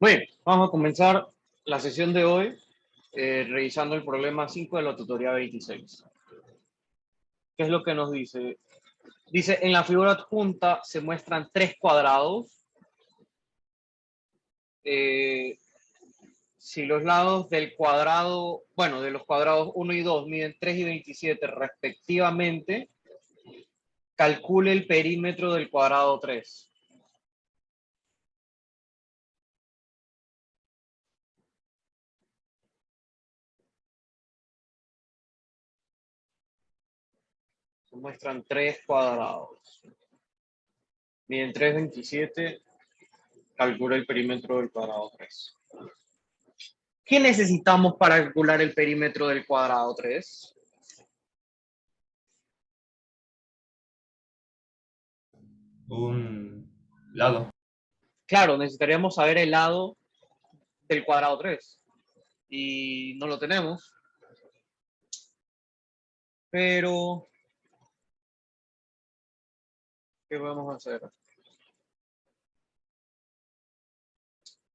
Muy bien, vamos a comenzar la sesión de hoy revisando el problema 5 de la tutoría 26. ¿Qué es lo que nos dice? Dice, en la figura adjunta se muestran tres cuadrados. Si los lados del cuadrado, bueno, de los cuadrados 1 y 2 miden 3 y 27 respectivamente, calcule el perímetro del cuadrado 3. Se muestran tres cuadrados. Miden 3, 27, calcula el perímetro del cuadrado 3. ¿Qué necesitamos para calcular el perímetro del cuadrado 3? Un lado. Claro, necesitaríamos saber el lado del cuadrado 3. Y no lo tenemos. Pero, ¿qué vamos a hacer?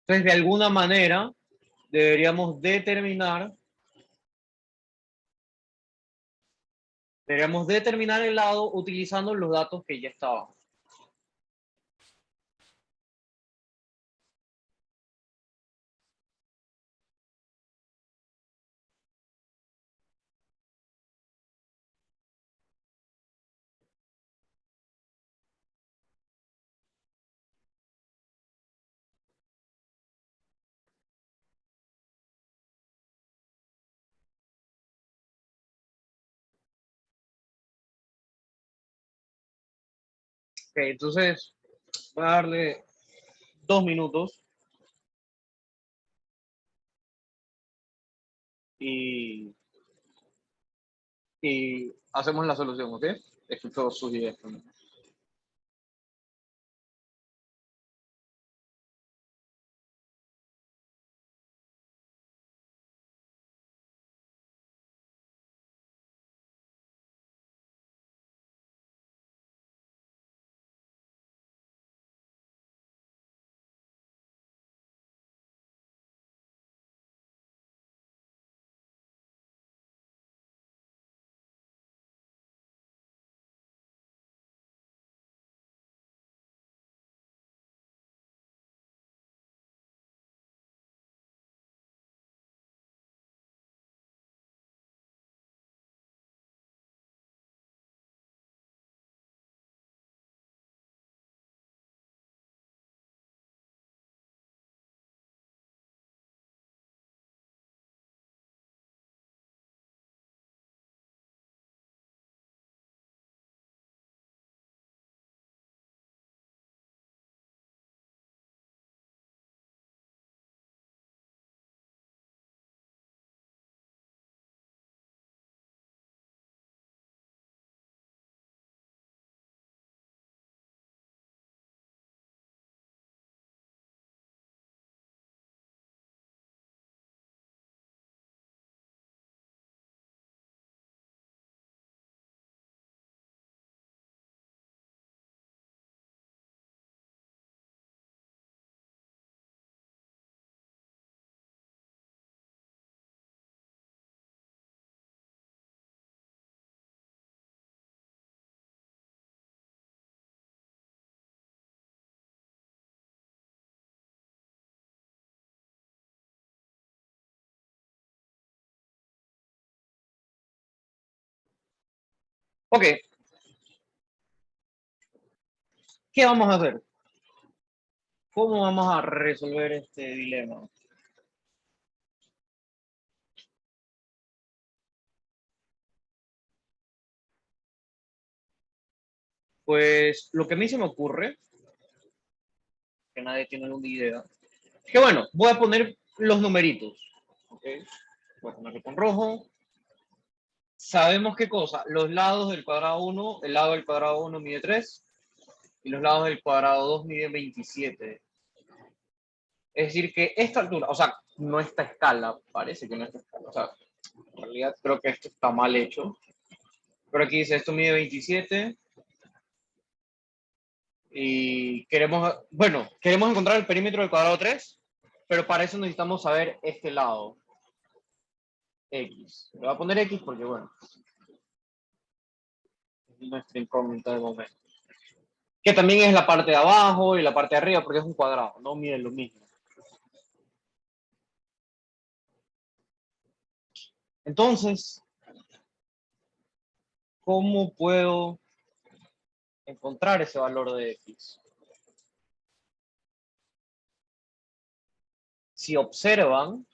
Entonces, de alguna manera, deberíamos determinar el lado utilizando los datos que ya estaban. Okay, entonces, voy a darle 2 minutos y hacemos la solución, ¿ok? Escucho sus ideas también. Ok, ¿qué vamos a hacer? ¿Cómo vamos a resolver este dilema? Pues lo que a mí se me ocurre, que nadie tiene una idea, es que bueno, voy a poner los numeritos. ¿Okay? Voy a ponerlo con rojo. Sabemos qué cosa, los lados del cuadrado 1, el lado del cuadrado 1 mide 3 y los lados del cuadrado 2 miden 27. Es decir, que esta altura, o sea, no esta escala, parece que no esta escala, o sea, en realidad creo que esto está mal hecho. Pero aquí dice, esto mide 27 y queremos, bueno, queremos encontrar el perímetro del cuadrado 3. pero para eso necesitamos saber este lado, X. Le voy a poner X porque, bueno, es nuestra incógnita de momento. Que también es la parte de abajo y la parte de arriba, porque es un cuadrado, no miden lo mismo. Entonces, ¿cómo puedo encontrar ese valor de X? Si observan,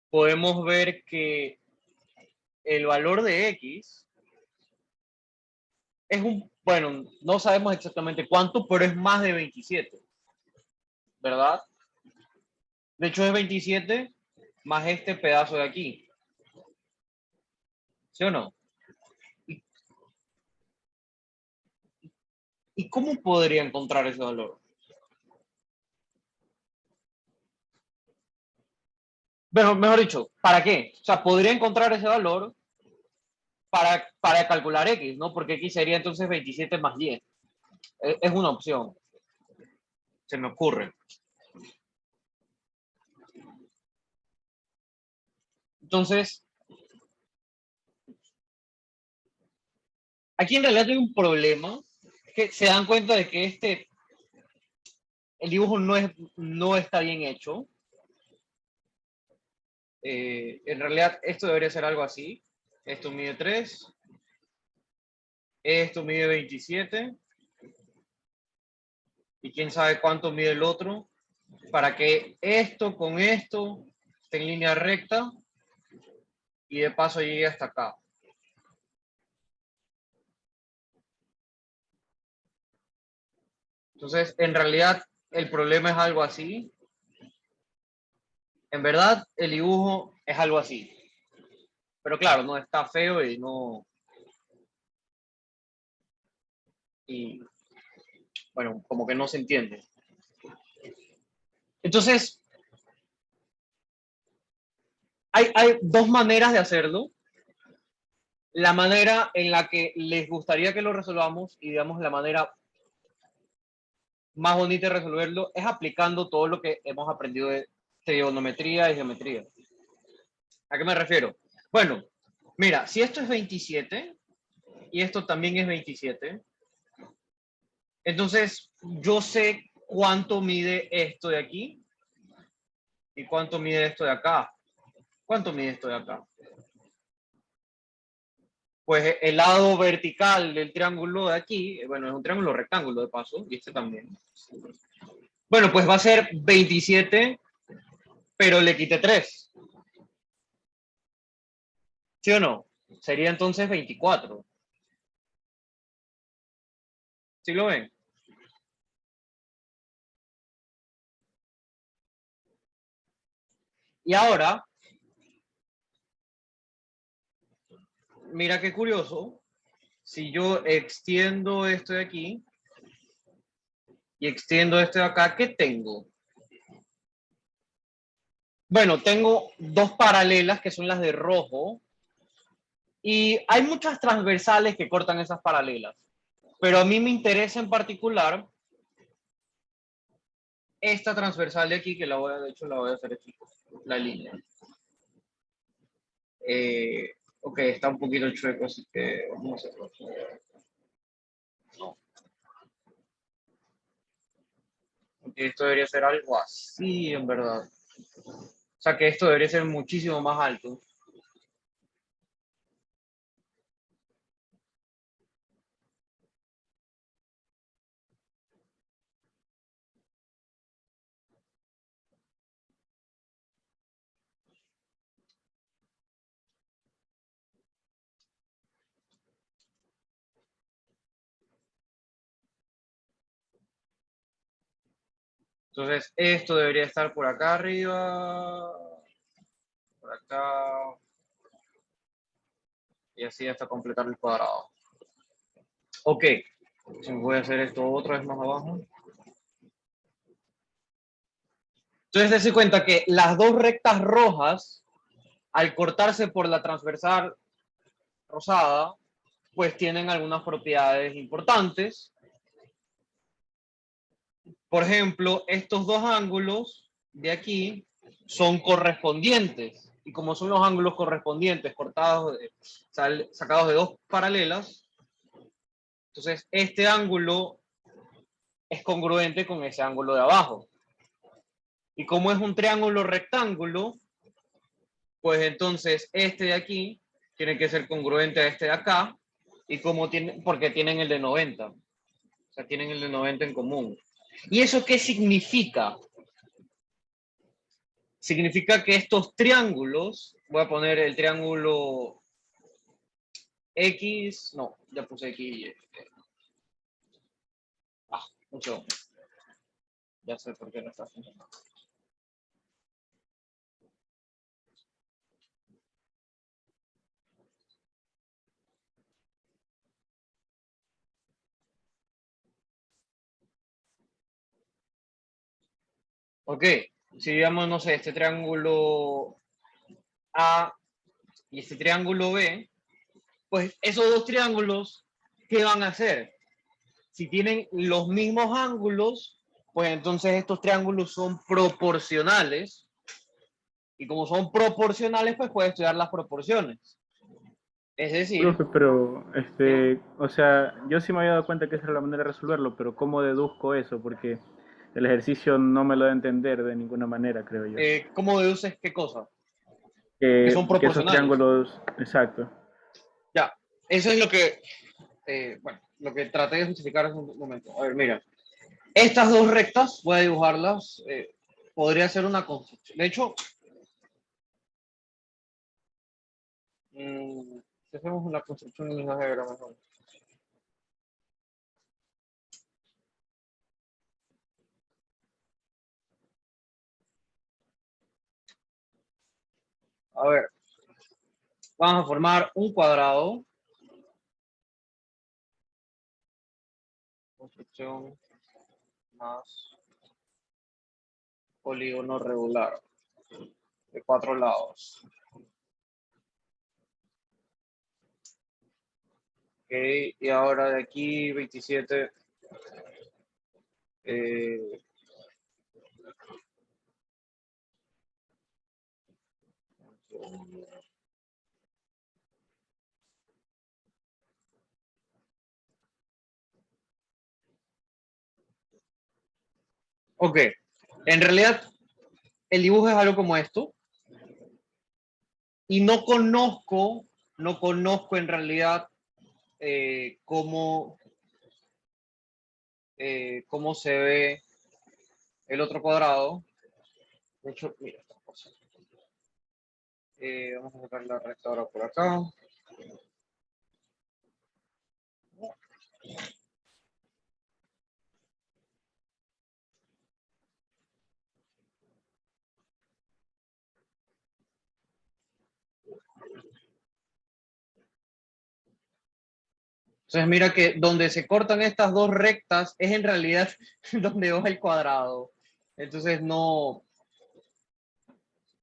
podemos ver que el valor de X es bueno, no sabemos exactamente cuánto, pero es más de 27, ¿verdad? De hecho es 27 más este pedazo de aquí, ¿sí o no? ¿Y cómo podría encontrar ese valor? Bueno, mejor dicho, ¿para qué? O sea, podría encontrar ese valor para calcular X, ¿no? Porque X sería entonces 27 más 10. Es una opción, se me ocurre. Entonces, aquí en realidad hay un problema, que se dan cuenta de que el dibujo no está bien hecho. En realidad esto debería ser algo así. Esto mide 3, esto mide 27, y quién sabe cuánto mide el otro, para que esto con esto esté en línea recta y de paso llegue hasta acá. Entonces, en realidad el problema es algo así. En verdad, el dibujo es algo así. Pero claro, no está feo y no... Y bueno, como que no se entiende. Entonces, hay dos maneras de hacerlo. La manera en la que les gustaría que lo resolvamos y digamos la manera más bonita de resolverlo es aplicando todo lo que hemos aprendido de trigonometría y geometría. ¿A qué me refiero? Bueno, mira, si esto es 27 y esto también es 27, entonces yo sé cuánto mide esto de aquí y cuánto mide esto de acá. ¿Cuánto mide esto de acá? Pues el lado vertical del triángulo de aquí, bueno, es un triángulo rectángulo de paso, y este también. Bueno, pues va a ser 27, pero le quité 3. ¿Sí o no? Sería entonces 24. ¿Sí lo ven? Y ahora, mira qué curioso, si yo extiendo esto de aquí y extiendo esto de acá, ¿qué tengo? Bueno, tengo dos paralelas que son las de rojo y hay muchas transversales que cortan esas paralelas, pero a mí me interesa en particular esta transversal de aquí, que de hecho la voy a hacer aquí, la línea. Ok, está un poquito chueco, así que vamos a hacerlo. No. Okay, esto debería ser algo así, en verdad. O sea que esto debería ser muchísimo más alto. Entonces, esto debería estar por acá arriba, por acá, y así hasta completar el cuadrado. Ok, entonces voy a hacer esto otra vez más abajo. Entonces, dense cuenta que las dos rectas rojas, al cortarse por la transversal rosada, pues tienen algunas propiedades importantes. Por ejemplo, estos dos ángulos de aquí son correspondientes. Y como son los ángulos correspondientes cortados, sacados de dos paralelas, entonces este ángulo es congruente con ese ángulo de abajo. Y como es un triángulo rectángulo, pues entonces este de aquí tiene que ser congruente a este de acá, y como porque tienen el de 90. O sea, tienen el de 90 en común. ¿Y eso qué significa? Significa que estos triángulos, voy a poner el triángulo X, no, ya puse X y Y. Un segundo. Ya sé por qué no está funcionando. Ok, si digamos, no sé, este triángulo A y este triángulo B, pues esos dos triángulos, ¿qué van a hacer? Si tienen los mismos ángulos, pues entonces estos triángulos son proporcionales. Y como son proporcionales, pues puedes estudiar las proporciones. Es decir, Profe, pero, ¿sí? o sea, yo sí me había dado cuenta que esa era la manera de resolverlo, pero ¿cómo deduzco eso? Porque el ejercicio no me lo da a entender de ninguna manera, creo yo. ¿Cómo deduces qué cosa? Que Que, son que esos proporcionales. triángulos, exacto. Ya, eso es lo que, bueno, lo que traté de justificar hace un momento. A ver, mira, estas dos rectas, voy a dibujarlas, podría ser una construcción. De hecho, si hacemos una construcción en una diagrama mejor. A ver, vamos a formar un cuadrado. Construcción más polígono regular de 4 lados. Ok, y ahora de aquí 27. Eh, ok, en realidad el dibujo es algo como esto. Y no conozco en realidad cómo, cómo se ve el otro cuadrado. De hecho, mira esta cosa. Vamos a sacar la recta ahora por acá. Entonces mira que donde se cortan estas dos rectas es en realidad donde va el cuadrado. Entonces no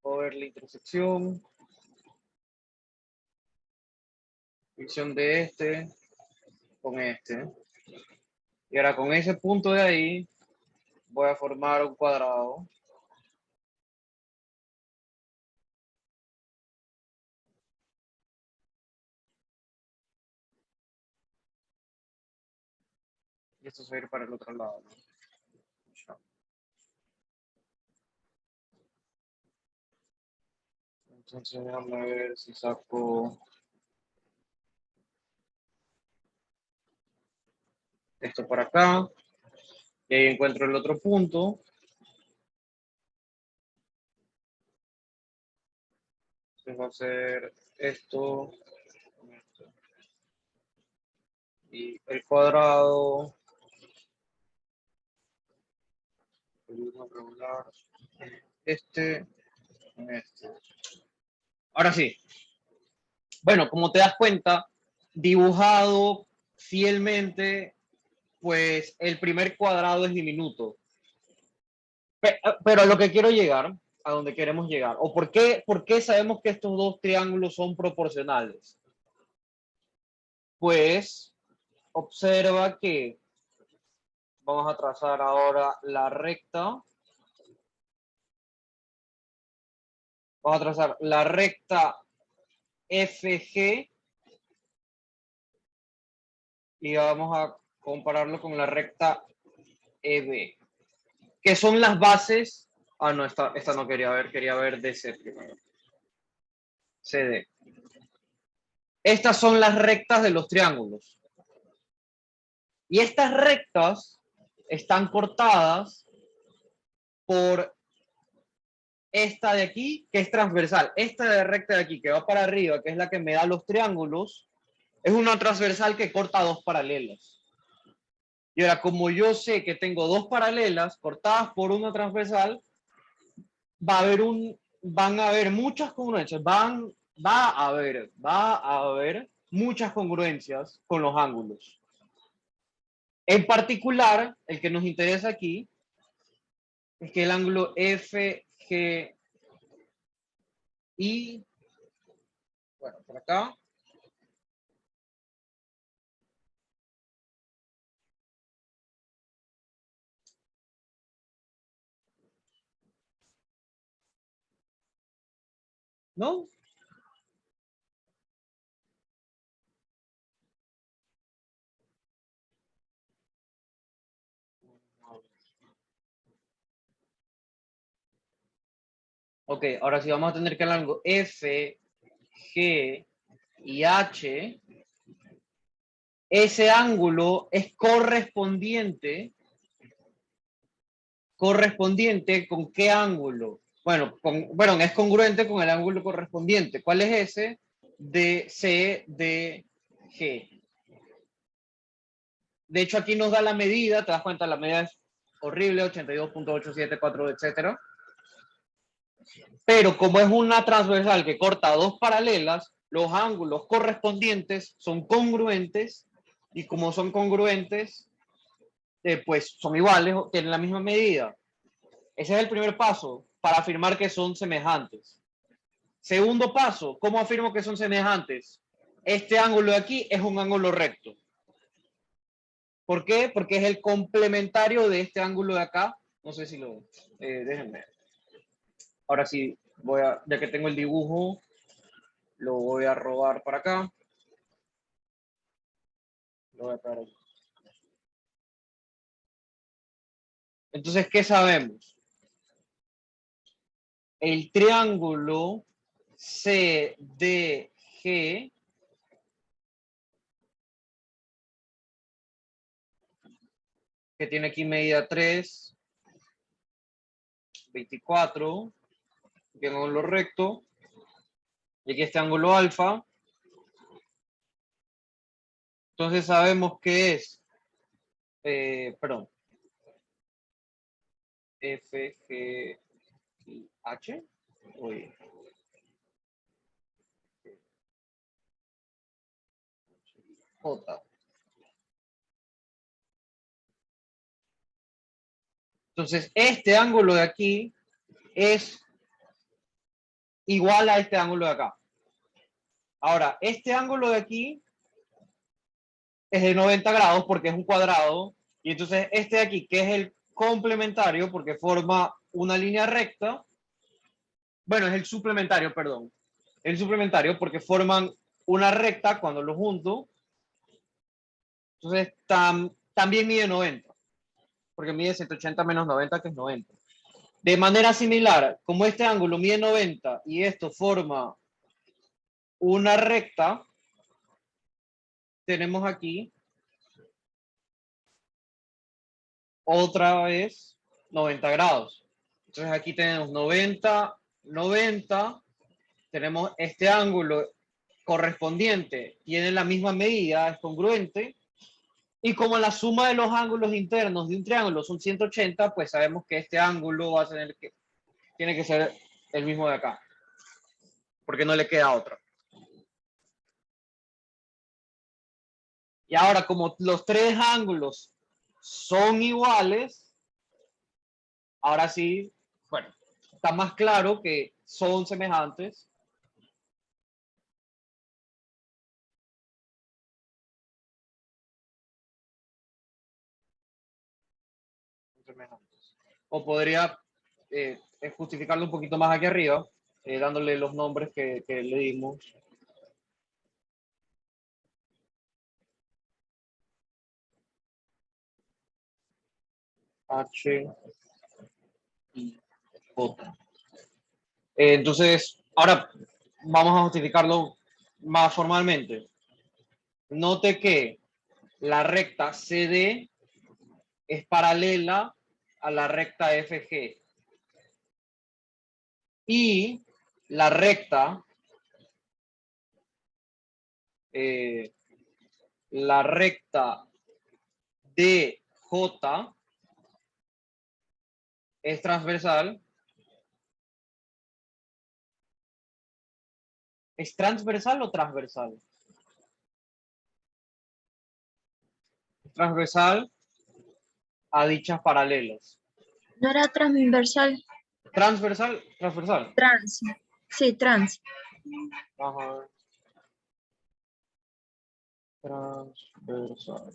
puedo ver la intersección de este con este. Y ahora con ese punto de ahí voy a formar un cuadrado. Y esto se va a ir para el otro lado, ¿no? Entonces déjame ver si saco esto por acá. Y ahí encuentro el otro punto. Entonces va a ser esto. Y el cuadrado. Regular. Este. Este. Ahora sí. Bueno, como te das cuenta, dibujado fielmente, pues el primer cuadrado es diminuto. Pero a lo que quiero llegar, a donde queremos llegar, o por qué sabemos que estos dos triángulos son proporcionales. Pues observa que vamos a trazar ahora la recta Vamos a trazar la recta FG y vamos a compararlo con la recta EB, que son las bases. Ah, no, esta no quería ver DC primero. CD. Estas son las rectas de los triángulos. Y estas rectas están cortadas por esta de aquí, que es transversal. Esta de recta de aquí, que va para arriba, que es la que me da los triángulos, es una transversal que corta dos paralelas. Y ahora, como yo sé que tengo dos paralelas cortadas por una transversal, van a haber muchas congruencias. Va a haber muchas congruencias con los ángulos. En particular, el que nos interesa aquí es que el ángulo FGI, bueno, por acá, ¿no? Ok, ahora sí vamos a tener que el ángulo F, G y H, ese ángulo es correspondiente con qué ángulo. Bueno, es congruente con el ángulo correspondiente. ¿Cuál es ese? De CDG. De hecho, aquí nos da la medida, te das cuenta, la medida es horrible, 82.874, etcétera. Pero como es una transversal que corta dos paralelas, los ángulos correspondientes son congruentes, y como son congruentes, pues son iguales, tienen la misma medida. Ese es el primer paso para afirmar que son semejantes. Segundo paso, ¿cómo afirmo que son semejantes? Este ángulo de aquí es un ángulo recto. ¿Por qué? Porque es el complementario de este ángulo de acá. No sé si lo... déjenme. Ahora sí, ya que tengo el dibujo, lo voy a robar para acá. Lo voy a pegar aquí. Entonces, ¿qué sabemos? El triángulo CDG que tiene aquí medida 3, 24, que es un ángulo recto, y aquí este ángulo alfa. Entonces sabemos que es, perdón, F, G, y H. Oye. J. Entonces, este ángulo de aquí es igual a este ángulo de acá. Ahora, este ángulo de aquí es de 90 grados porque es un cuadrado, y entonces este de aquí, que es el complementario porque forma una línea recta, bueno, es el suplementario, perdón, el suplementario porque forman una recta cuando lo junto, entonces también mide 90, porque mide 180 menos 90, que es 90. De manera similar, como este ángulo mide 90 y esto forma una recta, tenemos aquí otra vez 90 grados. Entonces aquí tenemos 90, 90, tenemos este ángulo correspondiente, tiene la misma medida, es congruente, y como la suma de los ángulos internos de un triángulo son 180, pues sabemos que este ángulo va a tener tiene que ser el mismo de acá, porque no le queda otro. Y ahora, como los tres ángulos son iguales, ahora sí, bueno, está más claro que son semejantes. O podría justificarlo un poquito más aquí arriba. dándole los nombres que le dimos. H y J. Entonces, ahora vamos a justificarlo más formalmente. Note que la recta CD es paralela a la recta FG. Y la recta DJ es transversal. ¿Es transversal o transversal? Transversal a dichas paralelas. ¿No era transversal? Transversal, transversal. Trans. Sí, trans. Ajá. Transversal.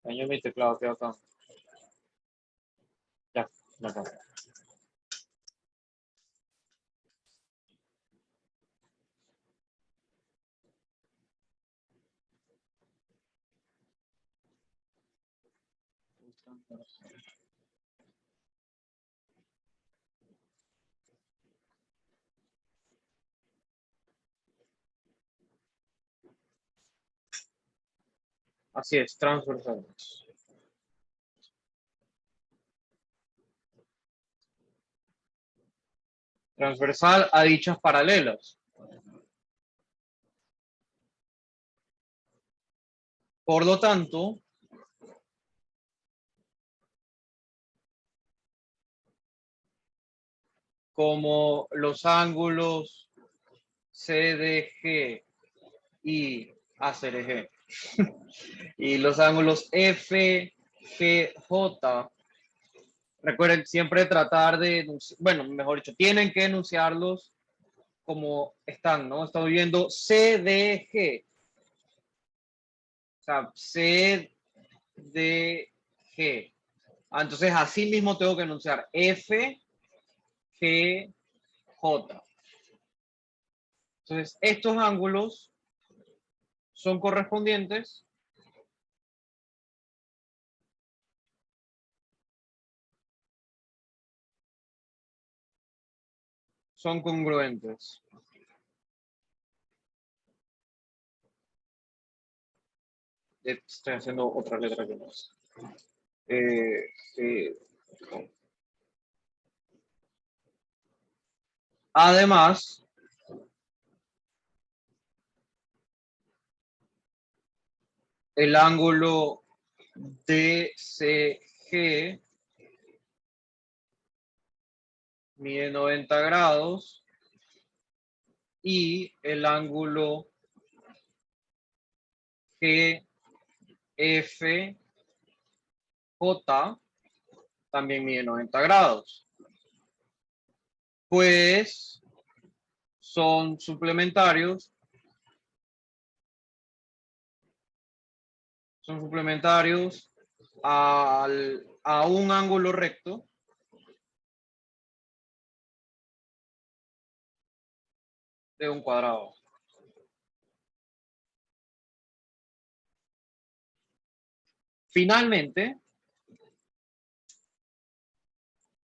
Daño mi teclado, queda acá. Ya, acá. Así es, transversal. Transversal a dichas paralelas. Por lo tanto, como los ángulos CDG y ACRG y los ángulos FGJ, recuerden siempre tratar de, bueno, mejor dicho, tienen que enunciarlos como están, ¿no? Estamos viendo CDG. O sea, CDG. Entonces, así mismo tengo que enunciar FGJ. Entonces, estos ángulos son correspondientes son congruentes. Estoy haciendo otra letra que no es. Además, el ángulo DCG mide 90 grados y el ángulo GFJ también mide 90 grados. Pues son suplementarios. Son suplementarios a un ángulo recto de un cuadrado. Finalmente,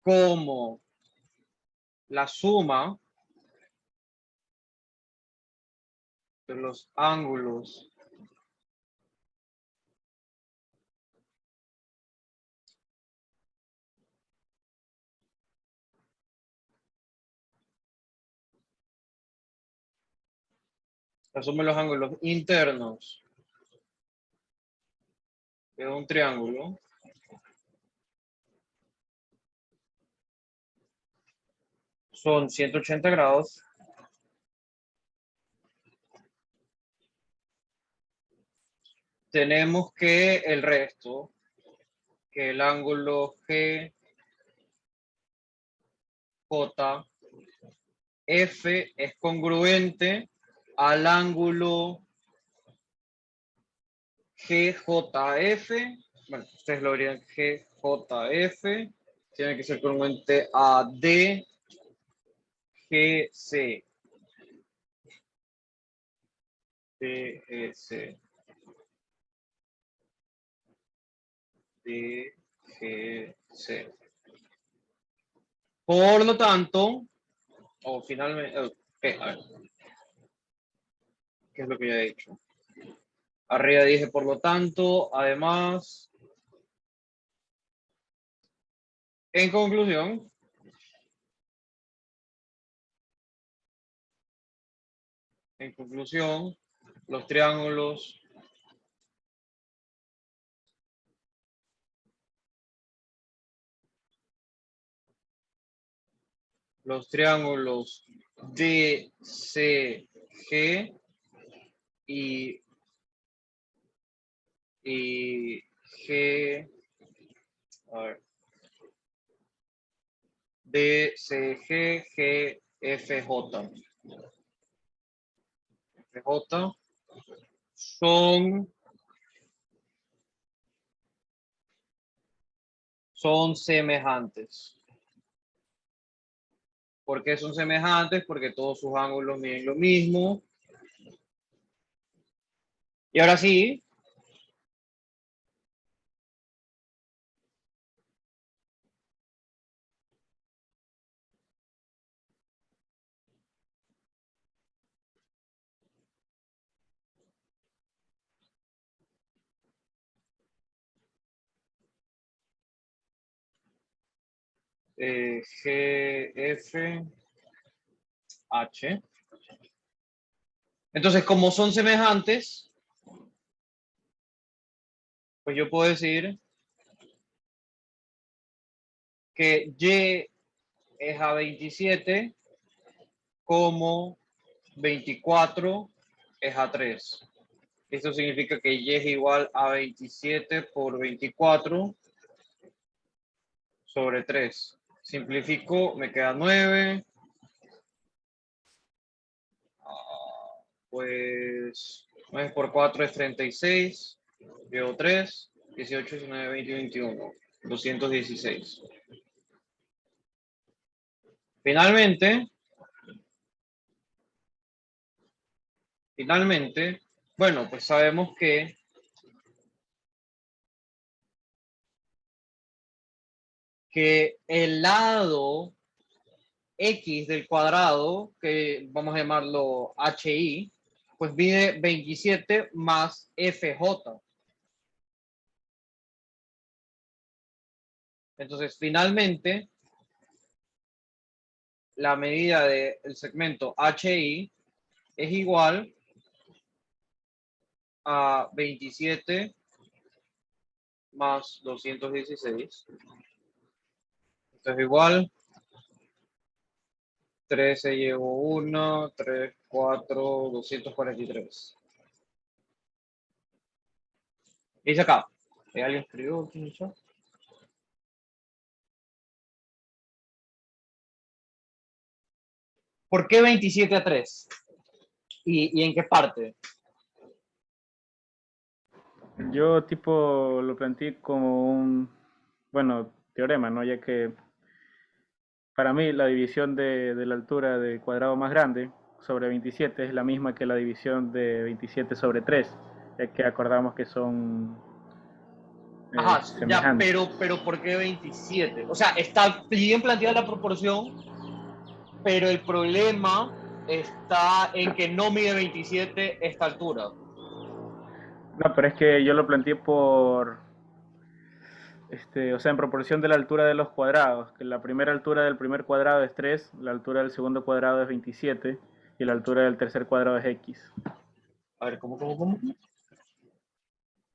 como la suma de los ángulos los ángulos internos de un triángulo son 180 grados. Tenemos que el resto, que el ángulo GFJ es congruente al ángulo GJF. Bueno, ustedes lo verían GJF. Tiene que ser congruente a DGC. DGC. DGC. Por lo tanto, o finalmente, a ver, ¿qué es lo que ya he dicho? Arriba dije, por lo tanto, además, en conclusión, los triángulos DCG y G, a ver, DCG, GFJ. FJ son semejantes. ¿Por qué son semejantes? Porque todos sus ángulos miden lo mismo. Y ahora sí, GF, H. Entonces, como son semejantes, pues yo puedo decir que Y es a 27, como 24 es a 3. Esto significa que Y es igual a 27 por 24 sobre 3. Simplifico, me queda 9. Pues 9 por 4 es 36. Llevo 3. 18, 19, 20, 21. 216. Finalmente, bueno, pues sabemos que el lado X del cuadrado, que vamos a llamarlo HI, pues mide 27 más FJ. Entonces, finalmente, la medida del segmento HI es igual a 27 más 216. Esto es igual. 13 llevo 1, 3, 4, 243. Dice acá. ¿Alguien escribió aquí en el chat? ¿Por qué 27 a 3? ¿Y en qué parte? Yo tipo lo planteé como un, bueno, teorema, ¿no? Ya que para mí la división de la altura del cuadrado más grande sobre 27 es la misma que la división de 27 sobre 3, ya que acordamos que son Ajá, ya, semejantes. pero ¿por qué 27? O sea, está bien planteada la proporción, pero el problema está en que no mide 27 esta altura. No, pero es que yo lo planteé por, o sea, en proporción de la altura de los cuadrados, que la primera altura del primer cuadrado es 3, la altura del segundo cuadrado es 27 y la altura del tercer cuadrado es X. A ver, ¿cómo?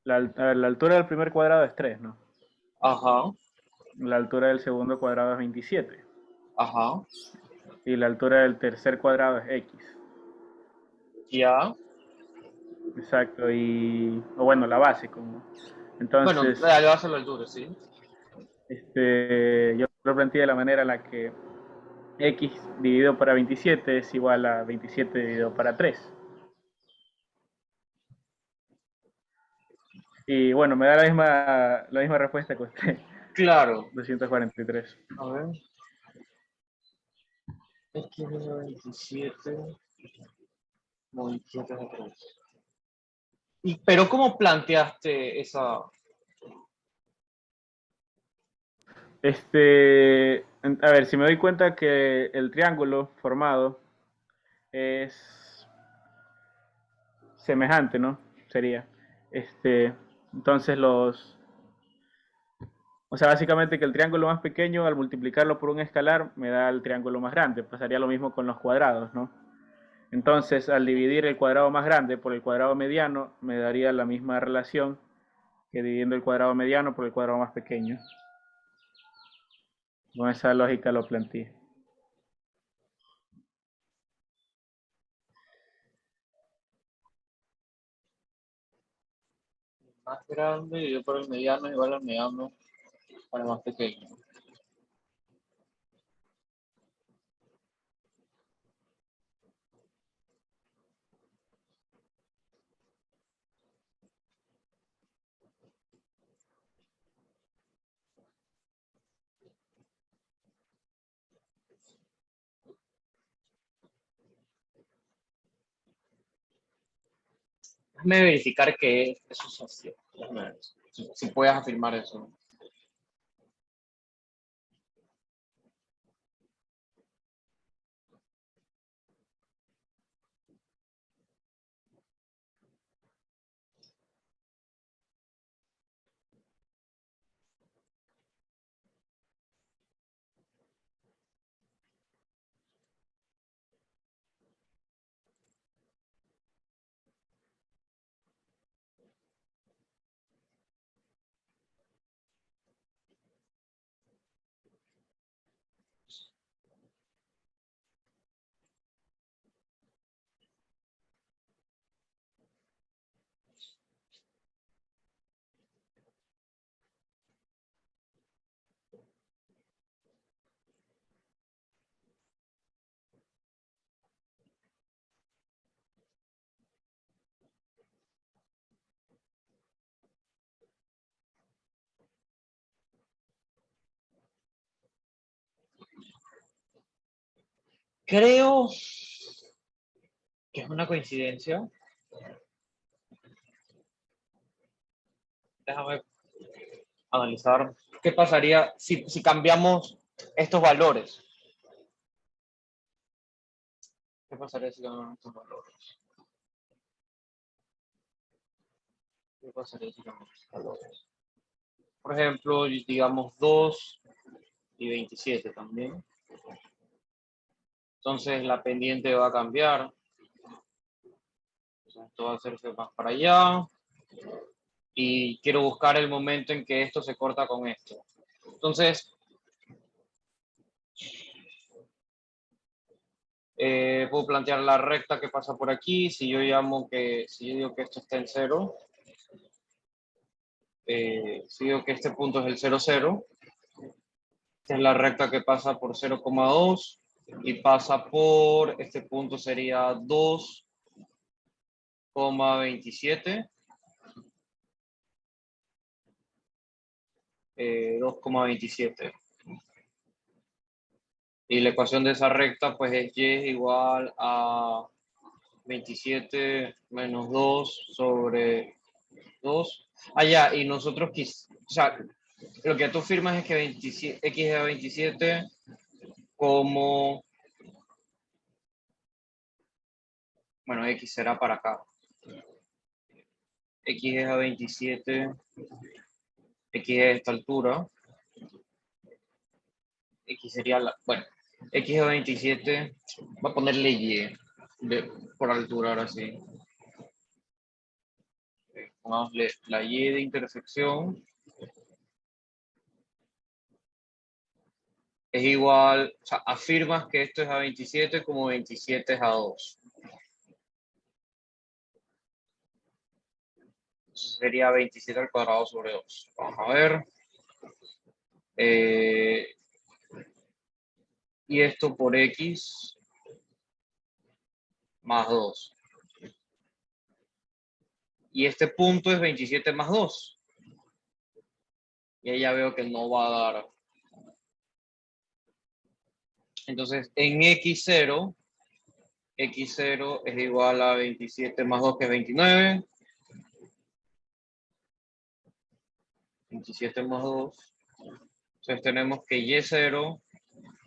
La altura del primer cuadrado es 3, ¿no? Ajá, La altura del segundo cuadrado es 27 ajá, y la altura del tercer cuadrado es X. ya. Exacto, o bueno, la base, como. Bueno, Entonces, le vas a la altura, sí. yo lo planteé de la manera en la que x dividido para 27 es igual a 27 dividido para 3. Y bueno, me da la misma respuesta que usted. Claro. 243. A ver. X es 27. 27 de 3. Pero ¿cómo planteaste esa? A ver, si me doy cuenta que el triángulo formado es semejante, ¿no? Sería. Entonces o sea, básicamente que el triángulo más pequeño al multiplicarlo por un escalar me da el triángulo más grande. Pasaría lo mismo con los cuadrados, ¿no? Entonces, al dividir el cuadrado más grande por el cuadrado mediano, me daría la misma relación que dividiendo el cuadrado mediano por el cuadrado más pequeño. Con esa lógica lo planteé. Más grande y yo por el mediano igual al mediano para el más pequeño. Déjame verificar que eso es así. Déjame ver si puedes afirmar eso. Creo que es una coincidencia. Déjame analizar qué pasaría si cambiamos estos valores. ¿Qué pasaría si cambiamos estos valores? ¿Qué pasaría si cambiamos estos valores? Por ejemplo, digamos 2 y 27 también. Entonces la pendiente va a cambiar. Esto va a hacerse más para allá. Y quiero buscar el momento en que esto se corta con esto. Entonces, puedo plantear la recta que pasa por aquí. Si yo digo que esto está en 0, si digo que este punto es el 0, 0, esta es la recta que pasa por 0,2 y pasa por, este punto sería 2,27. 2,27. Y la ecuación de esa recta pues es y es igual a 27 menos 2 sobre 2. Ya, y nosotros, o sea, lo que tú firmas es que 27, x es a 27 como, bueno, x será para acá. X es a 27, x es a esta altura. X sería bueno, x es a 27, voy a ponerle y por altura ahora sí. Pongámosle la y de intersección es igual, o sea, afirmas que esto es a 27 como 27 es a 2. Entonces sería 27 al cuadrado sobre 2. Vamos a ver. y esto por x más 2. Y este punto es 27 más 2. Y ahí ya veo que no va a dar. Entonces, en x0 es igual a 27 más 2, que es 29. 27 más 2. Entonces tenemos que y0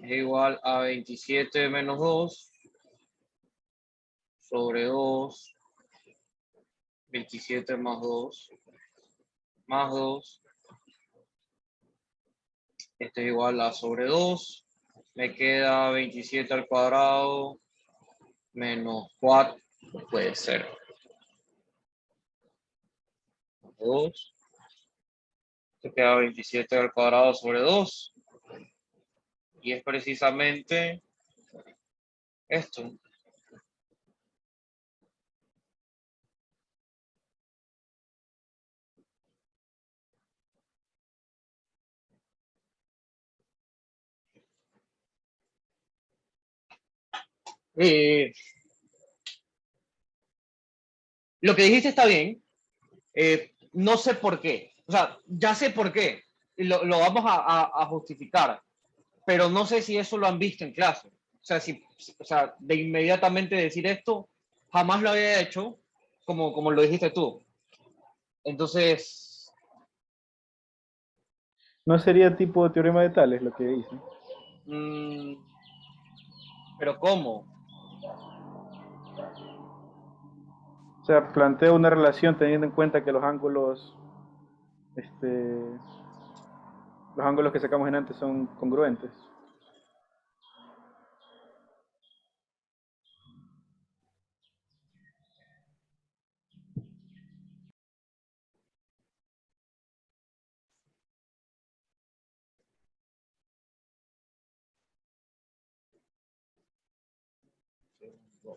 es igual a 27 menos 2 sobre 2. 27 más 2 más 2. Esto es igual a sobre 2. Me queda 27 al cuadrado menos 4. No puede ser. 2. Esto queda 27 al cuadrado sobre 2. Y es precisamente esto. Lo que dijiste está bien. No sé por qué. O sea, ya sé por qué. Lo vamos a justificar. Pero no sé si eso lo han visto en clase. O sea, de inmediatamente decir esto, jamás lo había hecho como lo dijiste tú. Entonces, ¿No sería tipo teorema de Tales lo que dicen? mmm, pero ¿cómo? O sea, planteo una relación teniendo en cuenta que los ángulos que sacamos en antes son congruentes.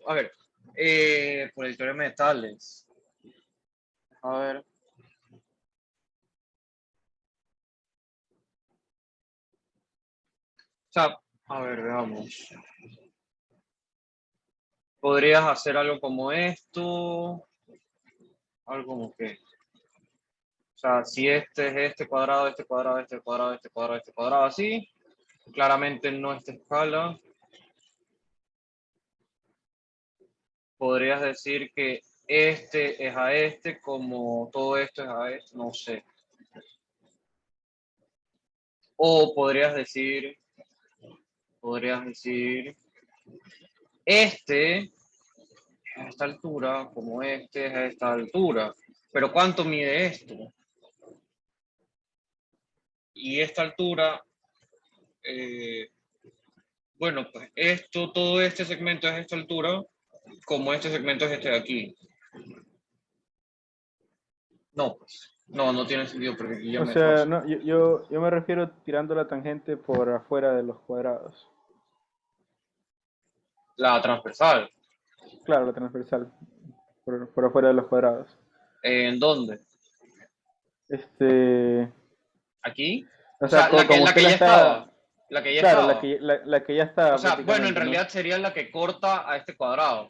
A ver, por el teorema de Tales. A ver. O sea, a ver, veamos. Podrías hacer algo como esto. Algo como que. O sea, si este es este cuadrado, este cuadrado, este cuadrado, este cuadrado, este cuadrado, así. Claramente no esta escala. Podrías decir que este es a este, como todo esto es a este, no sé. O podrías decir, este es a esta altura, como este es a esta altura. Pero ¿cuánto mide esto? Y esta altura, bueno, pues todo este segmento es a esta altura, como este segmento es este de aquí. No, pues, no tiene sentido porque aquí ya O me sea, paso. no, yo me refiero tirando la tangente por afuera de los cuadrados. La transversal, Claro, la transversal, por afuera de los cuadrados. ¿en dónde? Este, ¿Aquí? o O sea, sea, la que, como la usted que la ya estaba. está, La que ya claro, estaba. la que ya O está sea, bueno, en prácticamente, ¿no? realidad sería la que corta a este cuadrado.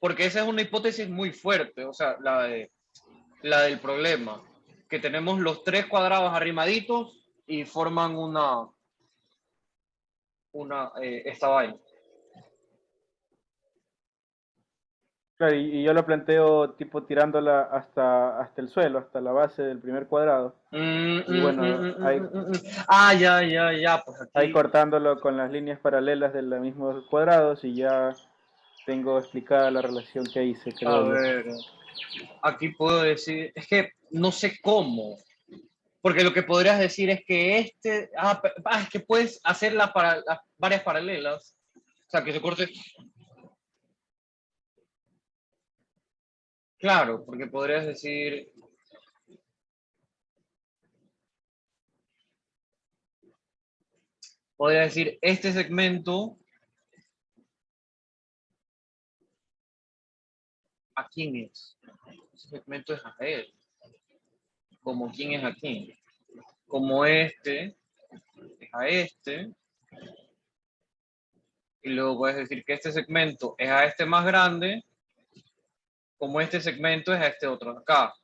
Porque esa es una hipótesis muy fuerte. O sea, la del problema. Que tenemos los tres cuadrados arrimaditos y forman esta vaina. Claro, y yo lo planteo tipo tirándola hasta el suelo, hasta la base del primer cuadrado. Y bueno, Ah, ya, pues ahí aquí, cortándolo con las líneas paralelas de los mismos cuadrados y ya tengo explicada la relación que hice, a creo yo. ver, aquí puedo decir, es que no sé cómo, porque lo que podrías decir es que es que puedes hacer las varias paralelas, o sea, que se corte, claro, porque podría decir, este segmento, ¿a quién es? Ese segmento es a él, como quién es aquí, como este es a este, Y luego puedes decir que este segmento es a este más grande, como este segmento es a este otro de acá.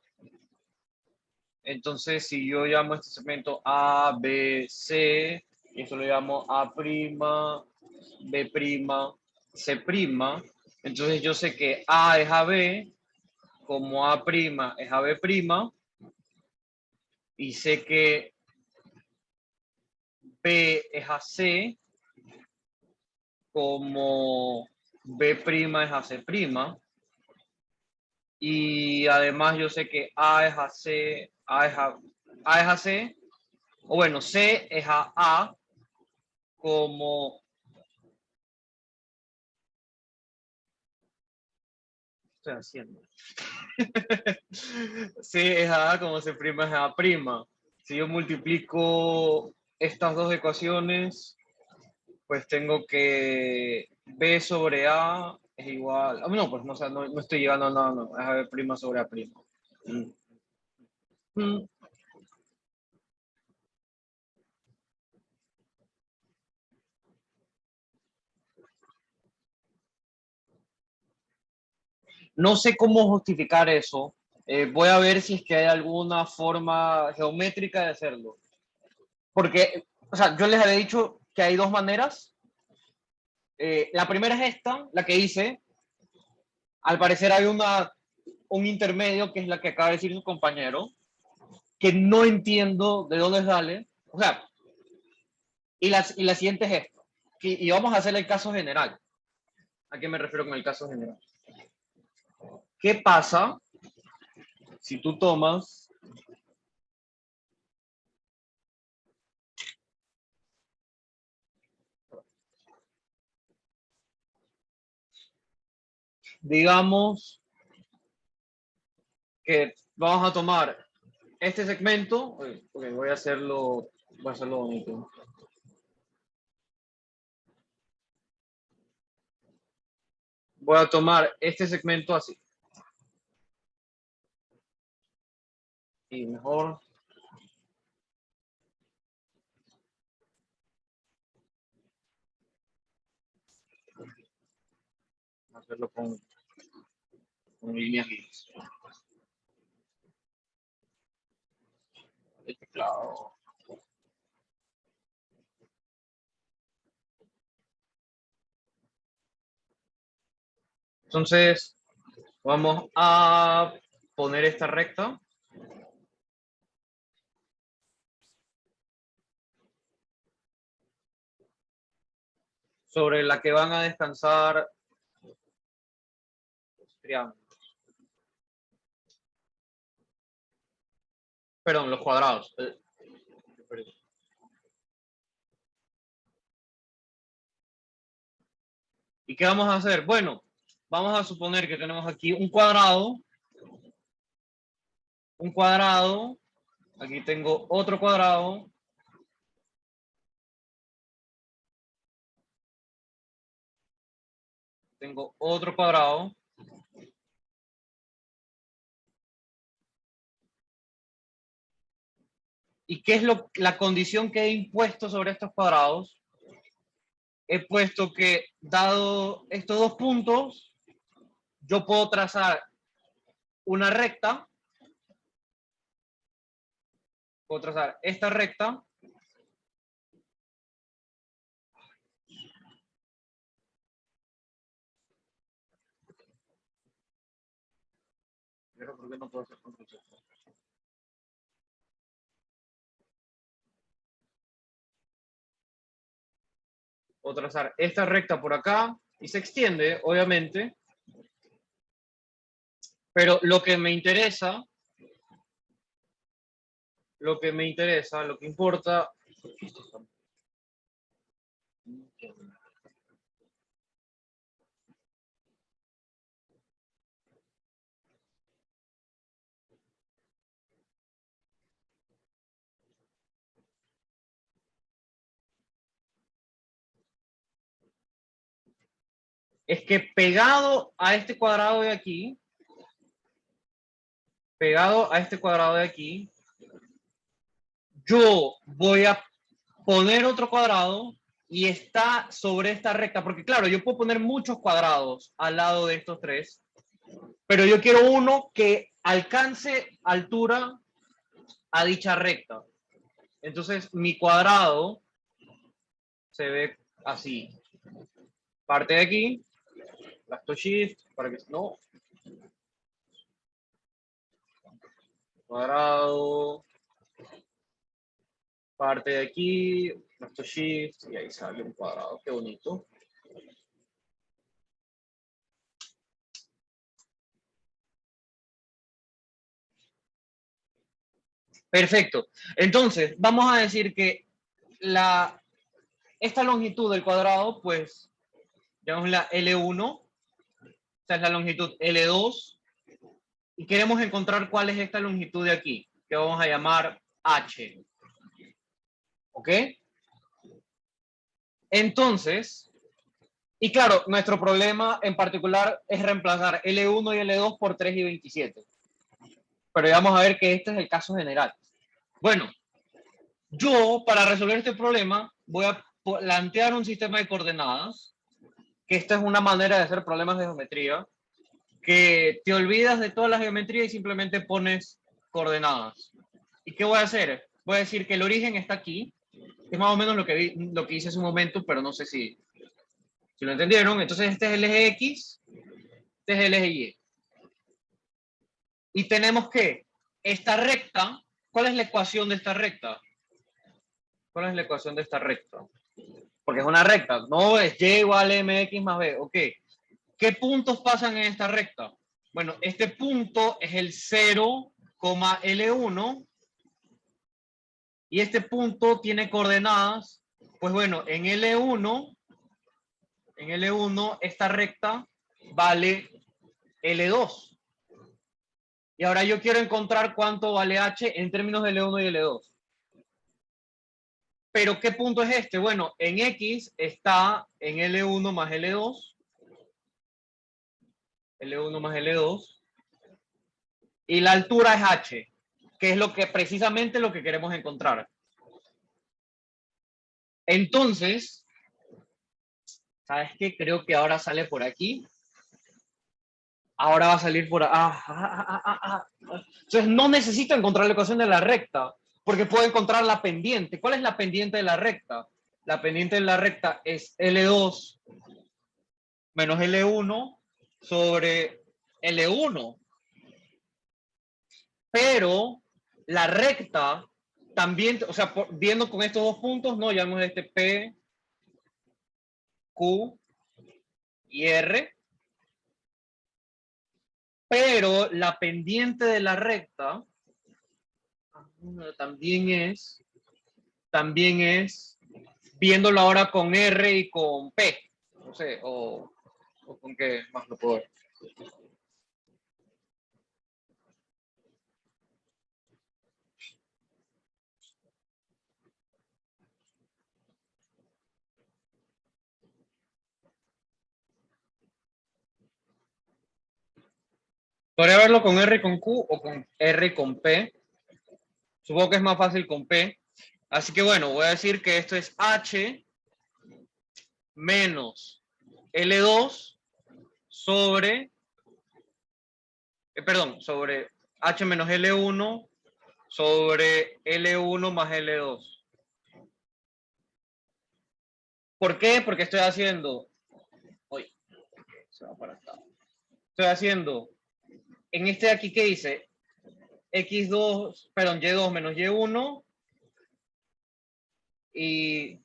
Entonces, si yo llamo a este segmento A, B, C, y eso lo llamo A', B', C', entonces yo sé que A es a B, como A' es a B', y sé que B es a C, como B' es a C', y además yo sé que A es a C, A es a C, o bueno, C es a A, como... ¿Qué estoy haciendo? C es a A, como C' es a A'. Si yo multiplico estas dos ecuaciones, pues tengo que B sobre A es igual... no, pues no, o sea, no estoy llegando a nada, no, es a B' sobre A'. No sé cómo justificar eso. Voy a ver si es que hay alguna forma geométrica de hacerlo. Porque, o sea, yo les había dicho que hay dos maneras. La primera es esta, la que hice. Al parecer hay un intermedio, que es la que acaba de decir su compañero, que no entiendo de dónde sale. O sea, y la siguiente es esto. Y vamos a hacer el caso general. ¿A qué me refiero con el caso general? ¿Qué pasa si tú tomas digamos que vamos a tomar este segmento, okay, voy a hacerlo bonito. Voy a tomar este segmento así. Y mejor. Hacerlo con líneas guías. El teclado. Entonces, vamos a poner esta recta. Sobre la que van a descansar los triángulos. Perdón, los cuadrados. ¿Y qué vamos a hacer? Bueno, vamos a suponer que tenemos aquí un cuadrado. Aquí tengo otro cuadrado. Tengo otro cuadrado. ¿Y qué es la condición que he impuesto sobre estos cuadrados? He puesto que, dado estos dos puntos, yo puedo trazar una recta. Puedo trazar esta recta. Pero ¿por qué no puedo hacer control Z? Puedo trazar esta recta por acá y se extiende, obviamente. Pero lo que importa, es que pegado a este cuadrado de aquí, yo voy a poner otro cuadrado y está sobre esta recta, porque claro, yo puedo poner muchos cuadrados al lado de estos tres, pero yo quiero uno que alcance altura a dicha recta. Entonces, mi cuadrado se ve así. Parte de aquí, gasto Shift, para que no. Cuadrado. Parte de aquí, gasto Shift, y ahí sale un cuadrado. Qué bonito. Perfecto. Entonces, vamos a decir que esta longitud del cuadrado, pues, llamémosla L1, esta es la longitud L2, y queremos encontrar cuál es esta longitud de aquí, que vamos a llamar H. ¿Ok? Entonces, y claro, nuestro problema en particular es reemplazar L1 y L2 por 3 y 27. Pero ya vamos a ver que este es el caso general. Bueno, yo para resolver este problema voy a plantear un sistema de coordenadas, que esta es una manera de hacer problemas de geometría, que te olvidas de toda la geometría y simplemente pones coordenadas. ¿Y qué voy a hacer? Voy a decir que el origen está aquí, que es más o menos lo que hice hace un momento, pero no sé si lo entendieron. Entonces este es el eje X, este es el eje Y. Y tenemos que esta recta, ¿cuál es la ecuación de esta recta? ¿Cuál es la ecuación de esta recta? Porque es una recta, no es y igual a mx más b. Ok. ¿Qué puntos pasan en esta recta? Bueno, este punto es el 0, L1 y este punto tiene coordenadas, pues bueno, en L1 esta recta vale L2. Y ahora yo quiero encontrar cuánto vale H en términos de L1 y L2. Pero ¿qué punto es este? Bueno, en X está en L1 más L2. L1 más L2. Y la altura es H, que es precisamente lo que queremos encontrar. Entonces, ¿sabes qué? Creo que ahora sale por aquí. Ahora va a salir por... Entonces no necesito encontrar la ecuación de la recta, porque puedo encontrar la pendiente. ¿Cuál es la pendiente de la recta? La pendiente de la recta es L2 menos L1 sobre L1. Pero la recta también, o sea, viendo con estos dos puntos, no, llamamos este P, Q y R. Pero la pendiente de la recta también es viéndolo ahora con R y con P. No sé, o con qué más lo puedo ver. Podría verlo con R y con Q o con R y con P. Supongo que es más fácil con P. Así que bueno, voy a decir que esto es H menos L2 sobre, sobre H menos L1 sobre L1 más L2. ¿Por qué? Porque estoy haciendo, se va para acá. Estoy haciendo, en este de aquí que dice, Y2 menos Y1 y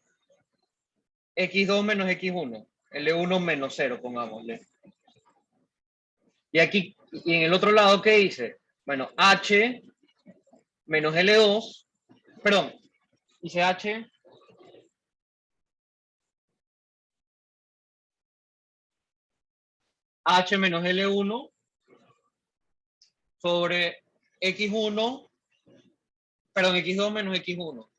X2 menos X1, L1 menos 0, pongámosle. Y aquí, y en el otro lado, ¿qué dice? Bueno, H menos L2, perdón, dice H menos L1 sobre X1, perdón, X2 menos X1.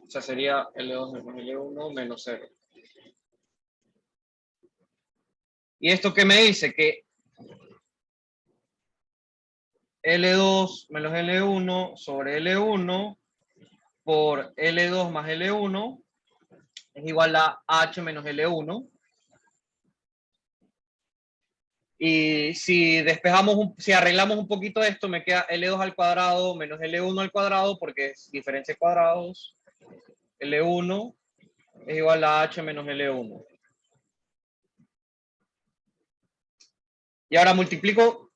O sea, sería L2 menos L1 menos 0. ¿Y esto qué me dice? Que L2 menos L1 sobre L1 por L2 más L1 es igual a H menos L1. Y si despejamos, si arreglamos un poquito esto, me queda L2 al cuadrado menos L1 al cuadrado, porque es diferencia de cuadrados. L1 es igual a H menos L1. Y ahora multiplico,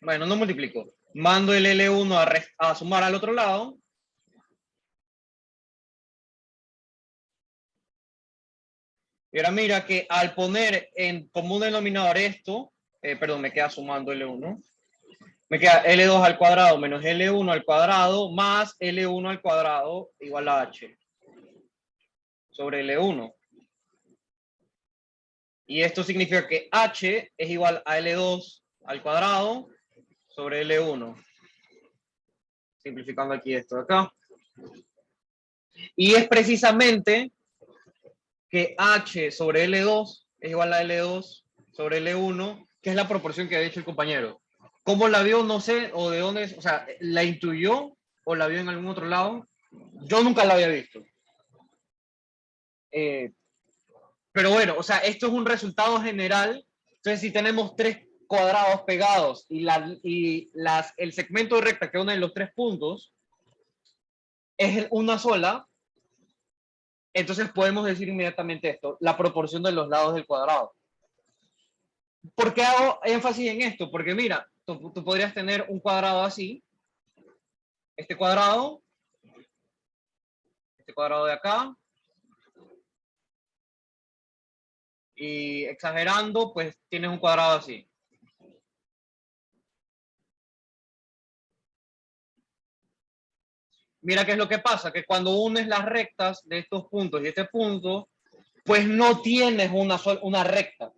bueno, no multiplico, mando el L1 a sumar al otro lado. Y ahora mira que al poner en común denominador esto, perdón, me queda sumando L1. Me queda L2 al cuadrado menos L1 al cuadrado más L1 al cuadrado igual a H sobre L1. Y esto significa que H es igual a L2 al cuadrado sobre L1. Simplificando aquí esto de acá. Y es precisamente que H sobre L2 es igual a L2 sobre L1, que es la proporción que ha dicho el compañero. ¿Cómo la vio? No sé, o de dónde es, o sea, ¿la intuyó o la vio en algún otro lado? Yo nunca la había visto. Pero bueno, o sea, esto es un resultado general. Entonces, si tenemos tres cuadrados pegados y, el segmento de recta que une los tres puntos es una sola, entonces podemos decir inmediatamente esto, la proporción de los lados del cuadrado. ¿Por qué hago énfasis en esto? Porque mira, tú podrías tener un cuadrado así, este cuadrado de acá, y exagerando, pues tienes un cuadrado así. Mira qué es lo que pasa, que cuando unes las rectas de estos puntos y este punto, pues no tienes una recta,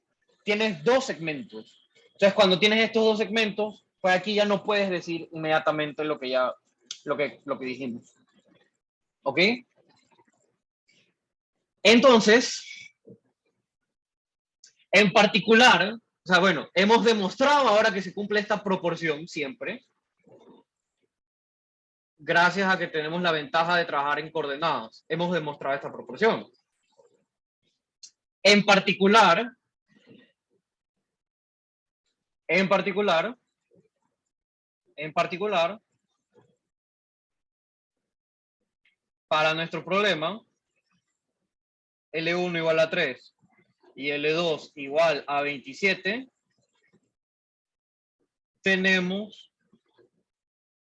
tienes dos segmentos. Entonces, cuando tienes estos dos segmentos, pues aquí ya no puedes decir inmediatamente lo que dijimos. ¿Ok? Entonces, en particular, o sea, bueno, hemos demostrado ahora que se cumple esta proporción siempre, gracias a que tenemos la ventaja de trabajar en coordenadas. Hemos demostrado esta proporción. En particular, para nuestro problema, L1 igual a 3 y L2 igual a 27, tenemos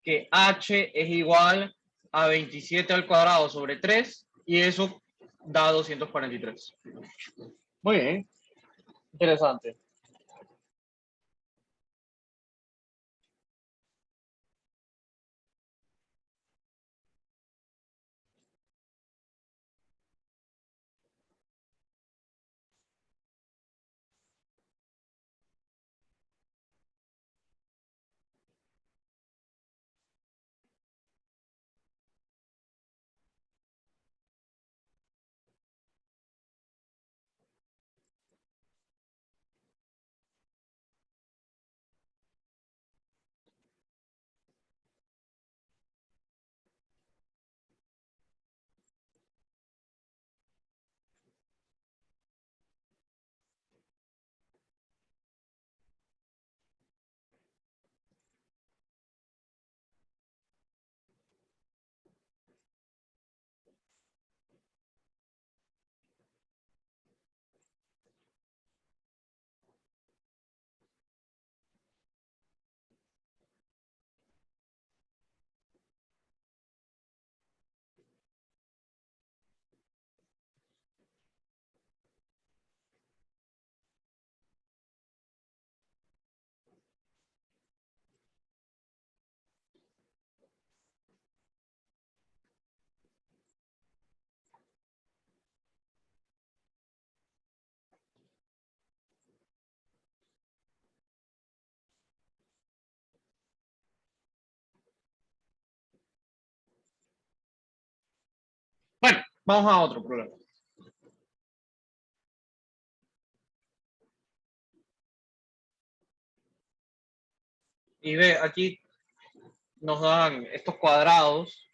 que H es igual a 27 al cuadrado sobre 3 y eso da 243. Muy bien, interesante. Bueno, vamos a otro problema. Y ve, aquí nos dan estos cuadrados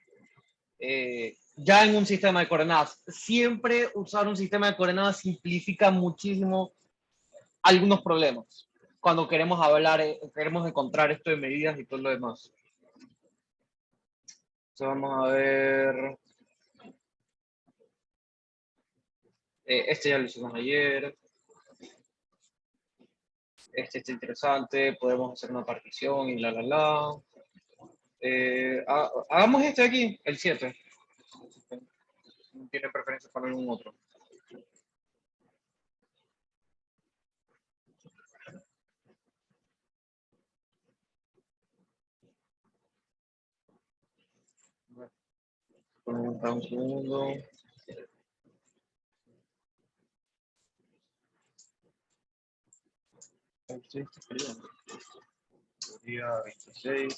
ya en un sistema de coordenadas. Siempre usar un sistema de coordenadas simplifica muchísimo algunos problemas cuando queremos hablar, queremos encontrar esto de medidas y todo lo demás. Entonces vamos a ver. Este ya lo hicimos ayer. Este está interesante. Podemos hacer una partición y la. Hagamos este de aquí, el 7. No tiene preferencia para algún otro. Un segundo. Teoría 26.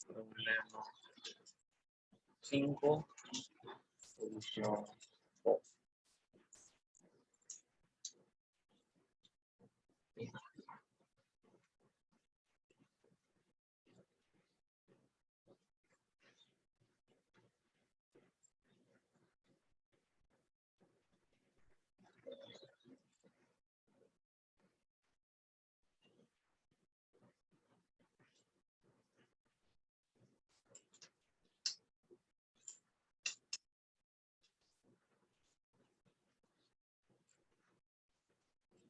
Problema 5. Solución 2.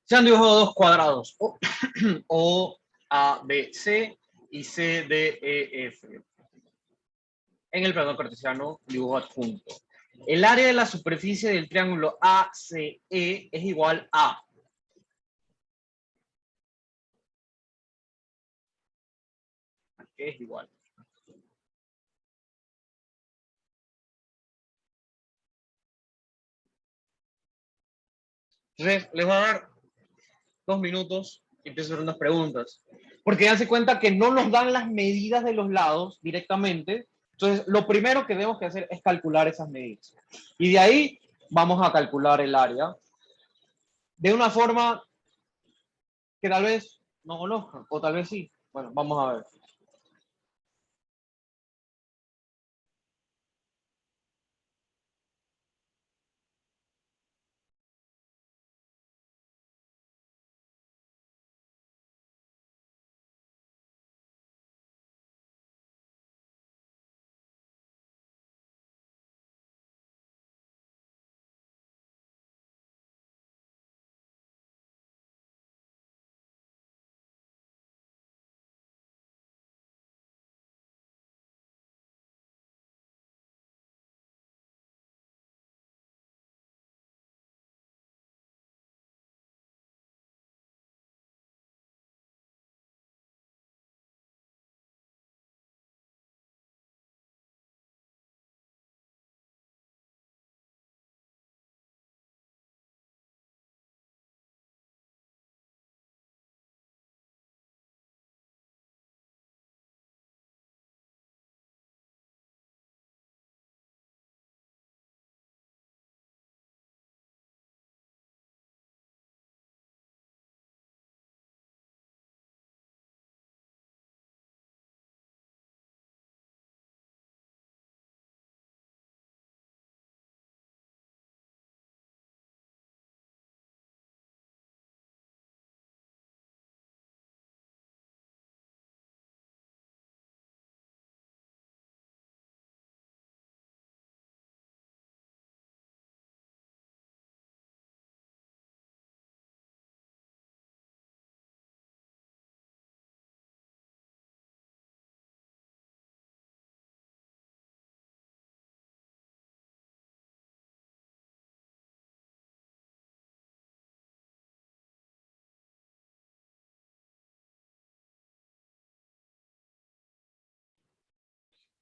Se han dibujado dos cuadrados, O, A, B, C y C, D, E, F. En el plano cartesiano, dibujo adjunto. El área de la superficie del triángulo ACE es igual a. ¿Qué es igual? Entonces, les voy a dar 2 minutos y empiezo a hacer unas preguntas. Porque ya se cuenta que no nos dan las medidas de los lados directamente. Entonces, lo primero que tenemos que hacer es calcular esas medidas. Y de ahí vamos a calcular el área de una forma que tal vez no conozcan, o tal vez sí. Bueno, vamos a ver.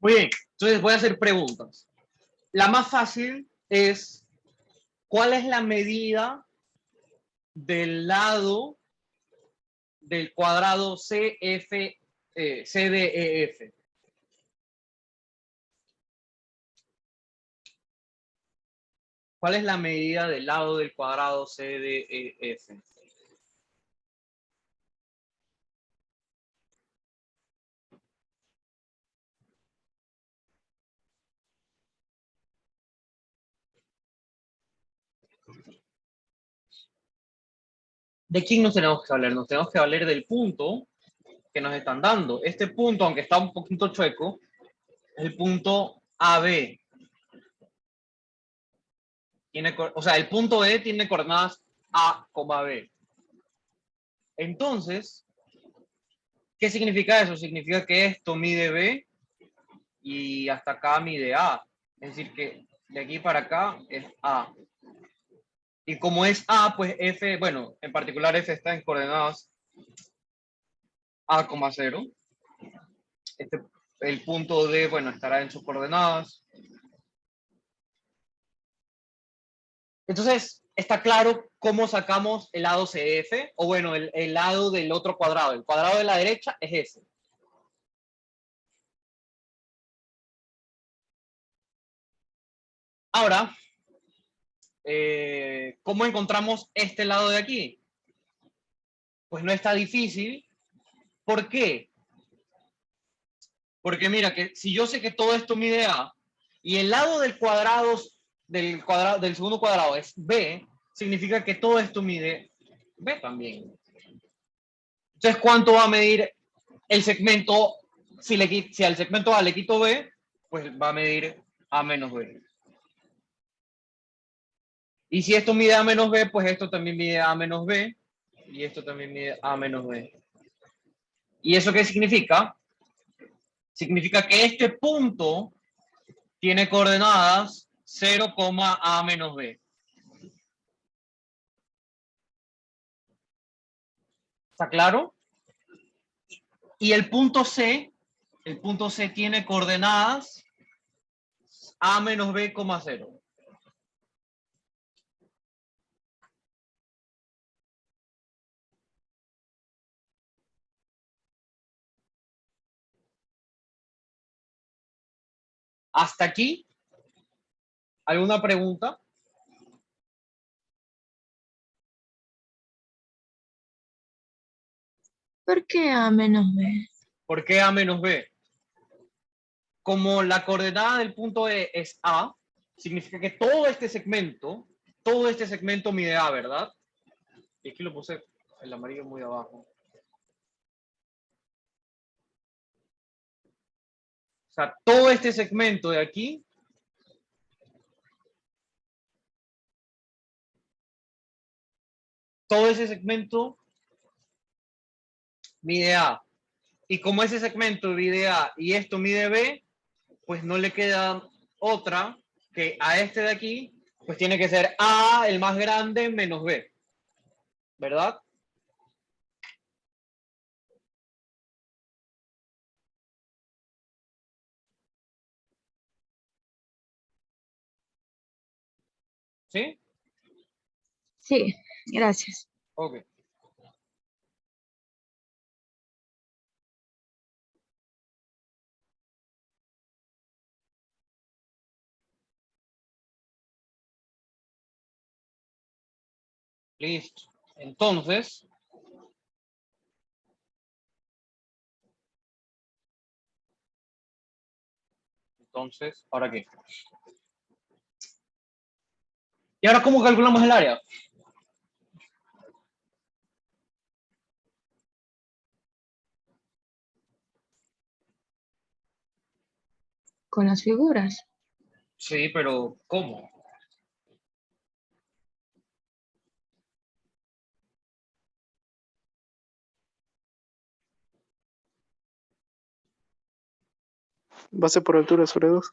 Muy bien, entonces voy a hacer preguntas. La más fácil es, ¿cuál es la medida del lado del cuadrado CDEF? ¿Cuál es la medida del lado del cuadrado CDEF? ¿De quién nos tenemos que valer? Nos tenemos que valer del punto que nos están dando. Este punto, aunque está un poquito chueco, es el punto AB. O sea, el punto E tiene coordenadas A, B. Entonces, ¿qué significa eso? Significa que esto mide B y hasta acá mide A. Es decir, que de aquí para acá es A. Y como es A, pues F, bueno, en particular F está en coordenadas A, 0. El punto D, bueno, estará en sus coordenadas. Entonces, está claro cómo sacamos el lado CF, o bueno, el lado del otro cuadrado. El cuadrado de la derecha es ese. Ahora, ¿cómo encontramos este lado de aquí? Pues no está difícil. ¿Por qué? Porque mira, que si yo sé que todo esto mide A, y el lado del segundo cuadrado es B, significa que todo esto mide B también. Entonces, ¿cuánto va a medir el segmento? Si al segmento A le quito B, pues va a medir A menos B. Y si esto mide A menos B, pues esto también mide A menos B. Y esto también mide A menos B. ¿Y eso qué significa? Significa que este punto tiene coordenadas 0, A menos B. ¿Está claro? Y el punto C tiene coordenadas A menos B, 0. ¿Hasta aquí? ¿Alguna pregunta? ¿Por qué A menos B? ¿Por qué A menos B? Como la coordenada del punto E es A, significa que todo este segmento mide A, ¿verdad? Y aquí lo puse el amarillo muy abajo. O sea, todo este segmento de aquí todo ese segmento mide A. Y como ese segmento mide A y esto mide B, pues no le queda otra que a este de aquí, pues tiene que ser A, el más grande, menos B. ¿Verdad? ¿Sí? Sí, gracias. Ok. Listo. Entonces, ¿ahora qué? ¿Y ahora cómo calculamos el área? Con las figuras. Sí, pero ¿cómo? Base por altura sobre 2.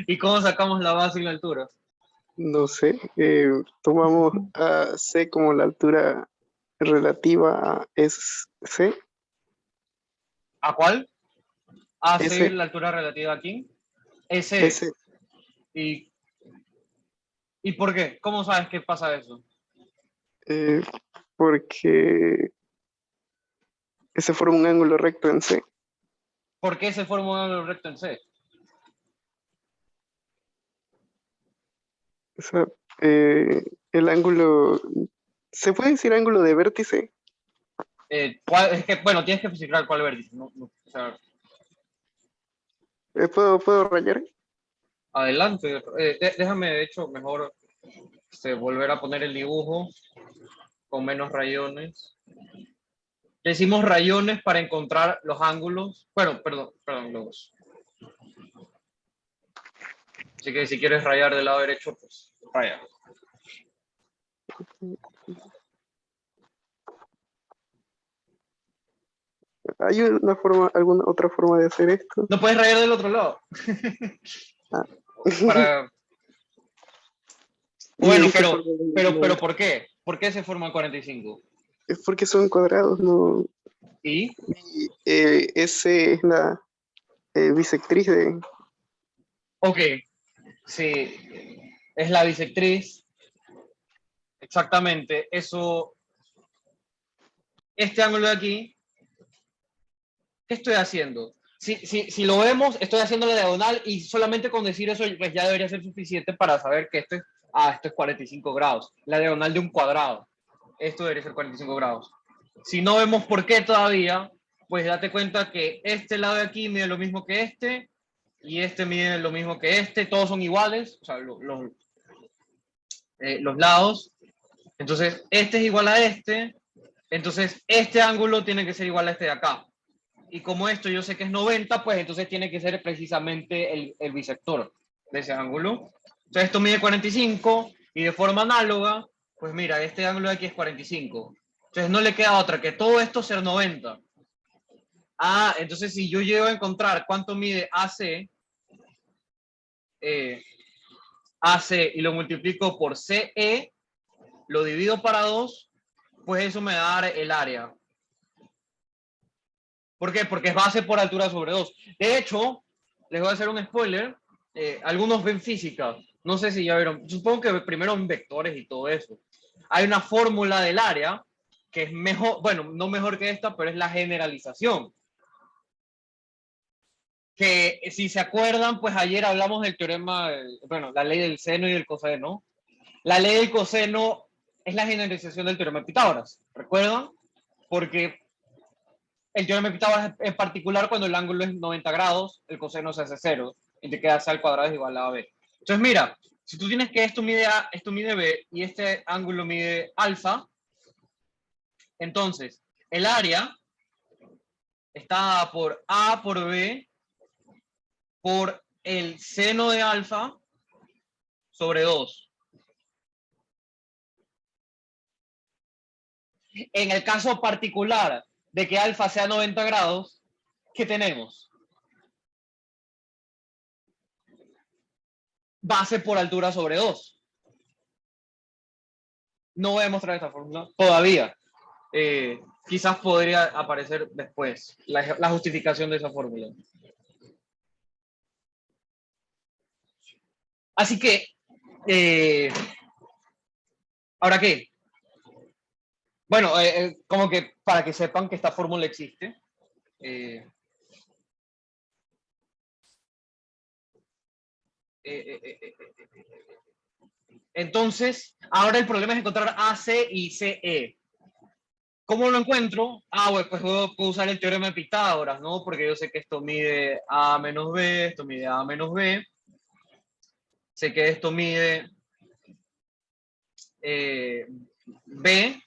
¿Y cómo sacamos la base y la altura? No sé. Tomamos a C como la altura relativa a C. ¿A cuál? ¿A C, S. la altura relativa a quién? S. S. ¿Y, ¿Y por qué? ¿Cómo sabes que pasa eso? Porque se forma un ángulo recto en C. ¿Por qué se forma un ángulo recto en C? O sea, el ángulo, ¿se puede decir ángulo de vértice? Es que, bueno, tienes que especificar cuál vértice. O sea, ¿Puedo rayar? adelante. Déjame, de hecho, mejor volver a poner el dibujo. con menos rayones. Decimos rayones para encontrar los ángulos. Bueno, perdón, los. Así que si quieres rayar del lado derecho, pues raya. ¿Hay una forma, alguna otra forma de hacer esto? No puedes rayar del otro lado. Ah. Para... ¿Y Bueno, en qué forma pero ¿por qué? ¿Por qué se forma el 45? Es porque son cuadrados, ¿no? ¿Y? Y, ese es la bisectriz de... Ok, sí, es la bisectriz. Exactamente, eso, este ángulo de aquí, ¿qué estoy haciendo? Si lo vemos, estoy haciendo la diagonal y solamente con decir eso pues ya debería ser suficiente para saber que esto es 45 grados, la diagonal de un cuadrado. Esto debería ser 45 grados. Si no vemos por qué todavía, pues date cuenta que este lado de aquí mide lo mismo que este y este mide lo mismo que este, todos son iguales, o sea, los lados. Entonces, este es igual a este, entonces este ángulo tiene que ser igual a este de acá. Y como esto yo sé que es 90, pues entonces tiene que ser precisamente el bisector de ese ángulo. Entonces esto mide 45 y de forma análoga, pues mira, este ángulo de aquí es 45. Entonces no le queda otra que todo esto ser 90. Ah, entonces si yo llego a encontrar cuánto mide AC, AC y lo multiplico por CE, lo divido para 2, pues eso me da el área. ¿Por qué? Porque es base por altura sobre 2. De hecho, les voy a hacer un spoiler. Algunos ven física. No sé si ya vieron. Supongo que primero ven vectores y todo eso. Hay una fórmula del área que es mejor, bueno, no mejor que esta, pero es la generalización. Que si se acuerdan, pues ayer hablamos del teorema, bueno, la ley del seno y del coseno. La ley del coseno es la generalización del teorema de Pitágoras. ¿Recuerdan? Porque el teorema de Pitágoras en particular, cuando el ángulo es 90 grados, el coseno se hace 0 y te queda C al cuadrado es igual a B. Entonces, mira, si tú tienes que esto mide A, esto mide B y este ángulo mide alfa, entonces el área está por A por B por el seno de alfa sobre 2. En el caso particular de que alfa sea 90 grados, ¿qué tenemos? Base por altura sobre 2. No voy a mostrar esta fórmula todavía. Quizás podría aparecer después la justificación de esa fórmula. Así que, ¿ahora qué? Bueno, como que para que sepan que esta fórmula existe. Entonces, ahora el problema es encontrar AC y CE. ¿Cómo lo encuentro? Ah, bueno, pues puedo usar el teorema de Pitágoras, ¿no? Porque yo sé que esto mide A menos B, esto mide A menos B. Sé que esto mide B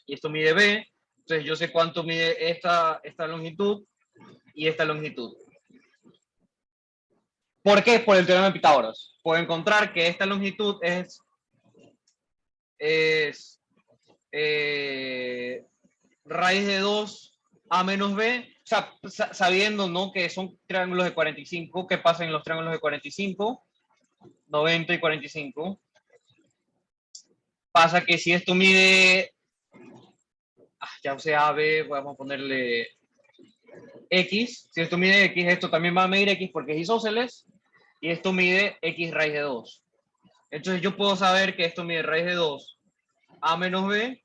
y esto mide B. Entonces yo sé cuánto mide esta longitud y esta longitud. ¿Por qué? Por el teorema de Pitágoras. Puedo encontrar que esta longitud es raíz de 2 a menos b, o sea, sabiendo, ¿no?, que son triángulos de 45, ¿qué pasa en los triángulos de 45? 90 y 45. Pasa que si esto mide, ya sea AB, vamos a ponerle X, si esto mide X, esto también va a medir X porque es isósceles, y esto mide X raíz de 2. Entonces yo puedo saber que esto mide raíz de 2 a menos b,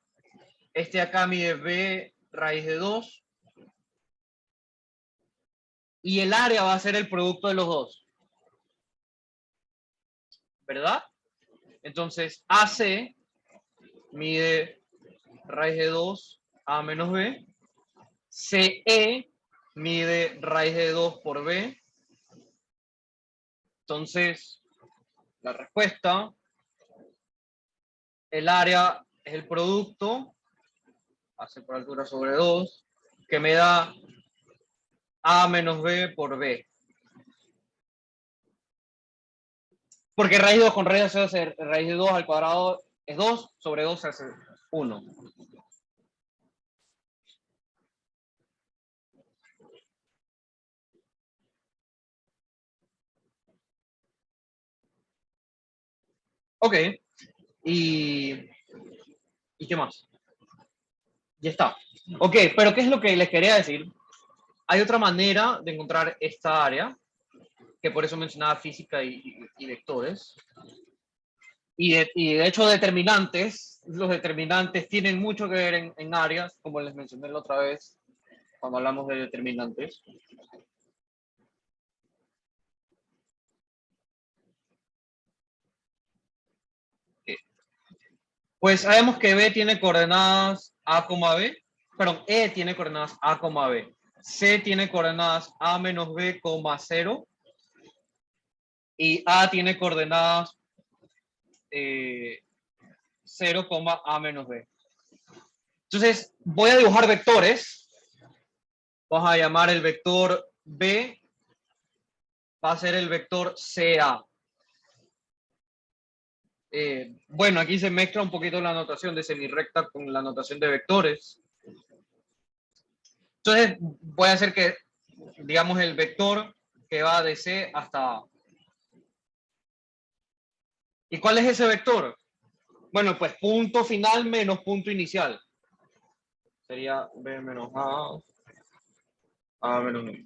este acá mide b raíz de 2, y el área va a ser el producto de los dos, ¿verdad? Entonces AC mide raíz de 2 a menos b, CE mide raíz de 2 por b. Entonces la respuesta, el área es el producto, hace por altura sobre 2, que me da A menos B por B. Porque raíz de 2 con raíz de 0 hace raíz de 2 al cuadrado es 2, sobre 2 hace 1. Ok. ¿Y qué más? Ya está. Ok, pero ¿qué es lo que les quería decir? Hay otra manera de encontrar esta área, que por eso mencionaba física y vectores. Y de hecho determinantes, los determinantes tienen mucho que ver en áreas, como les mencioné la otra vez, cuando hablamos de determinantes. Pues sabemos que B tiene coordenadas A, B, perdón, E tiene coordenadas A, B, C tiene coordenadas A menos B, 0, y A tiene coordenadas 0, A menos B. Entonces, voy a dibujar vectores. Vamos a llamar el vector B, va a ser el vector CA. Bueno, aquí se mezcla un poquito la notación de semirrecta con la notación de vectores. Entonces, voy a hacer que, digamos, el vector que va de C hasta A. ¿Y cuál es ese vector? Bueno, pues punto final menos punto inicial. Sería B menos A menos B.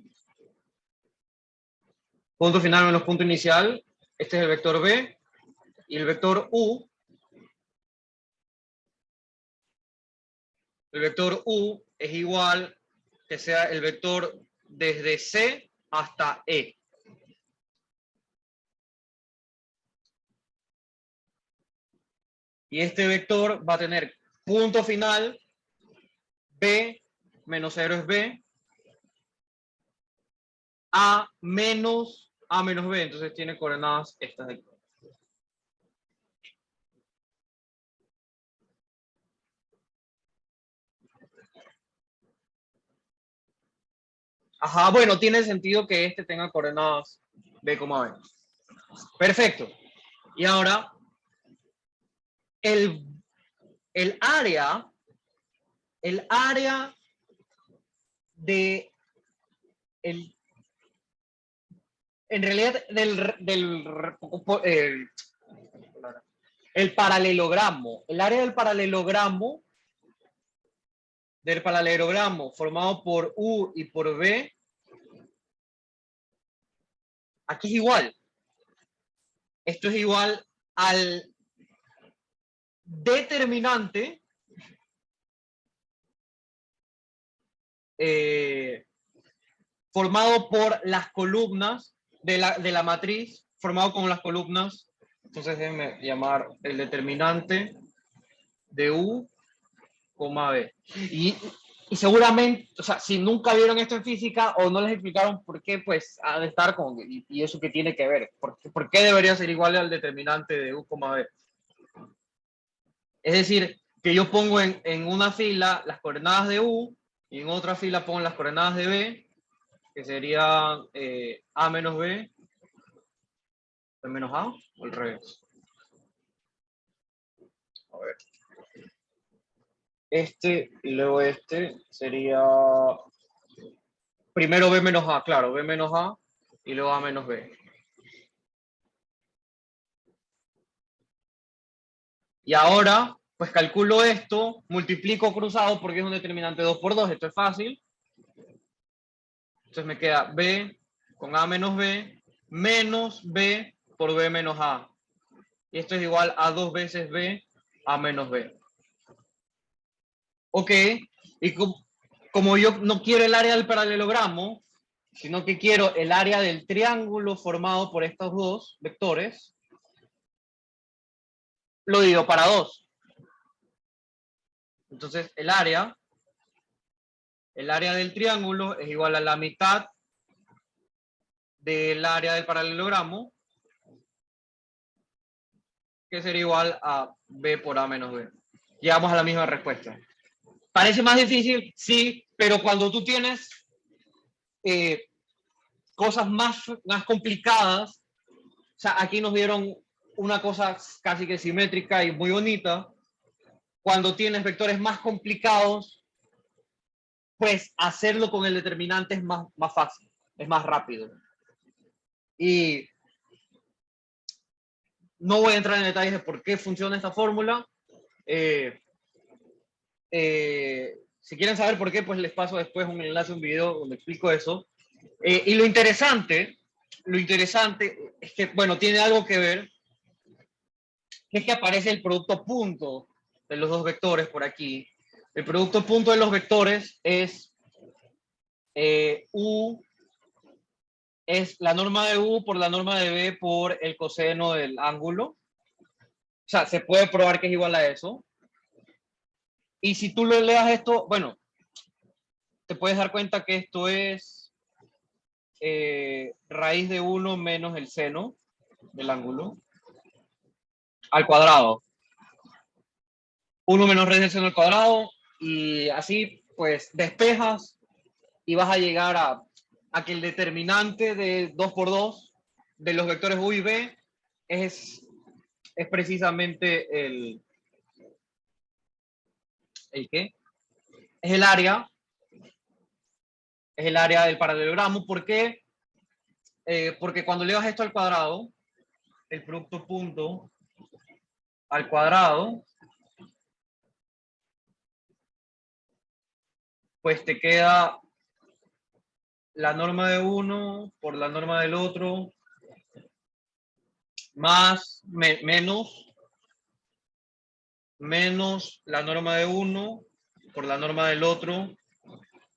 Punto final menos punto inicial. Este es el vector B. Y el vector U. El vector U es igual que sea el vector desde C hasta E. Y este vector va a tener punto final, B menos 0 es B, A menos B, entonces tiene coordenadas estas de aquí. Ajá, bueno, tiene sentido que este tenga coordenadas B, B. Perfecto. Y ahora, el área de en realidad el paralelogramo, el área del paralelogramo formado por U y por B, aquí es igual. Esto es igual al determinante formado por las columnas de la matriz, formado con las columnas. Entonces déjenme llamar el determinante de U, B. Y seguramente, o sea, si nunca vieron esto en física o no les explicaron por qué, pues ha de estar con, y eso que tiene que ver. ¿Por qué debería ser igual al determinante de U, B? Es decir, que yo pongo en una fila las coordenadas de U y en otra fila pongo las coordenadas de B, que serían A menos B, B menos A, o al revés. A ver. Este y luego este sería primero B menos A, claro, B menos A y luego A menos B. Y ahora, pues calculo esto, multiplico cruzado porque es un determinante 2 por 2, esto es fácil. Entonces me queda B con A menos B menos B por B menos A. Y esto es igual a 2 veces B A menos B. Ok, y como yo no quiero el área del paralelogramo, sino que quiero el área del triángulo formado por estos dos vectores, lo divido para 2. Entonces el área del triángulo es igual a la mitad del área del paralelogramo, que sería igual a B por A menos B. llegamos a la misma respuesta. ¿Parece más difícil? Sí, pero cuando tú tienes cosas más complicadas, o sea, aquí nos dieron una cosa casi que simétrica y muy bonita. Cuando tienes vectores más complicados, pues hacerlo con el determinante es más fácil, es más rápido. Y no voy a entrar en detalles de por qué funciona esta fórmula. Si quieren saber por qué, pues les paso después un enlace, un video donde explico eso. Y lo interesante es que, bueno, tiene algo que ver, que es que aparece el producto punto de los dos vectores por aquí. El producto punto de los vectores es U, es la norma de U por la norma de B por el coseno del ángulo. O sea, se puede probar que es igual a eso. Y si tú lo leas esto, bueno, te puedes dar cuenta que esto es raíz de 1 menos el seno del ángulo al cuadrado. 1 menos raíz del seno al cuadrado, y así pues despejas y vas a llegar a que el determinante de 2 por 2 de los vectores U y B es precisamente ¿el qué? Es el área del paralelogramo. ¿Por qué? Porque cuando elevas esto al cuadrado, el producto punto al cuadrado, pues te queda la norma de uno por la norma del otro, más, menos la norma de uno por la norma del otro,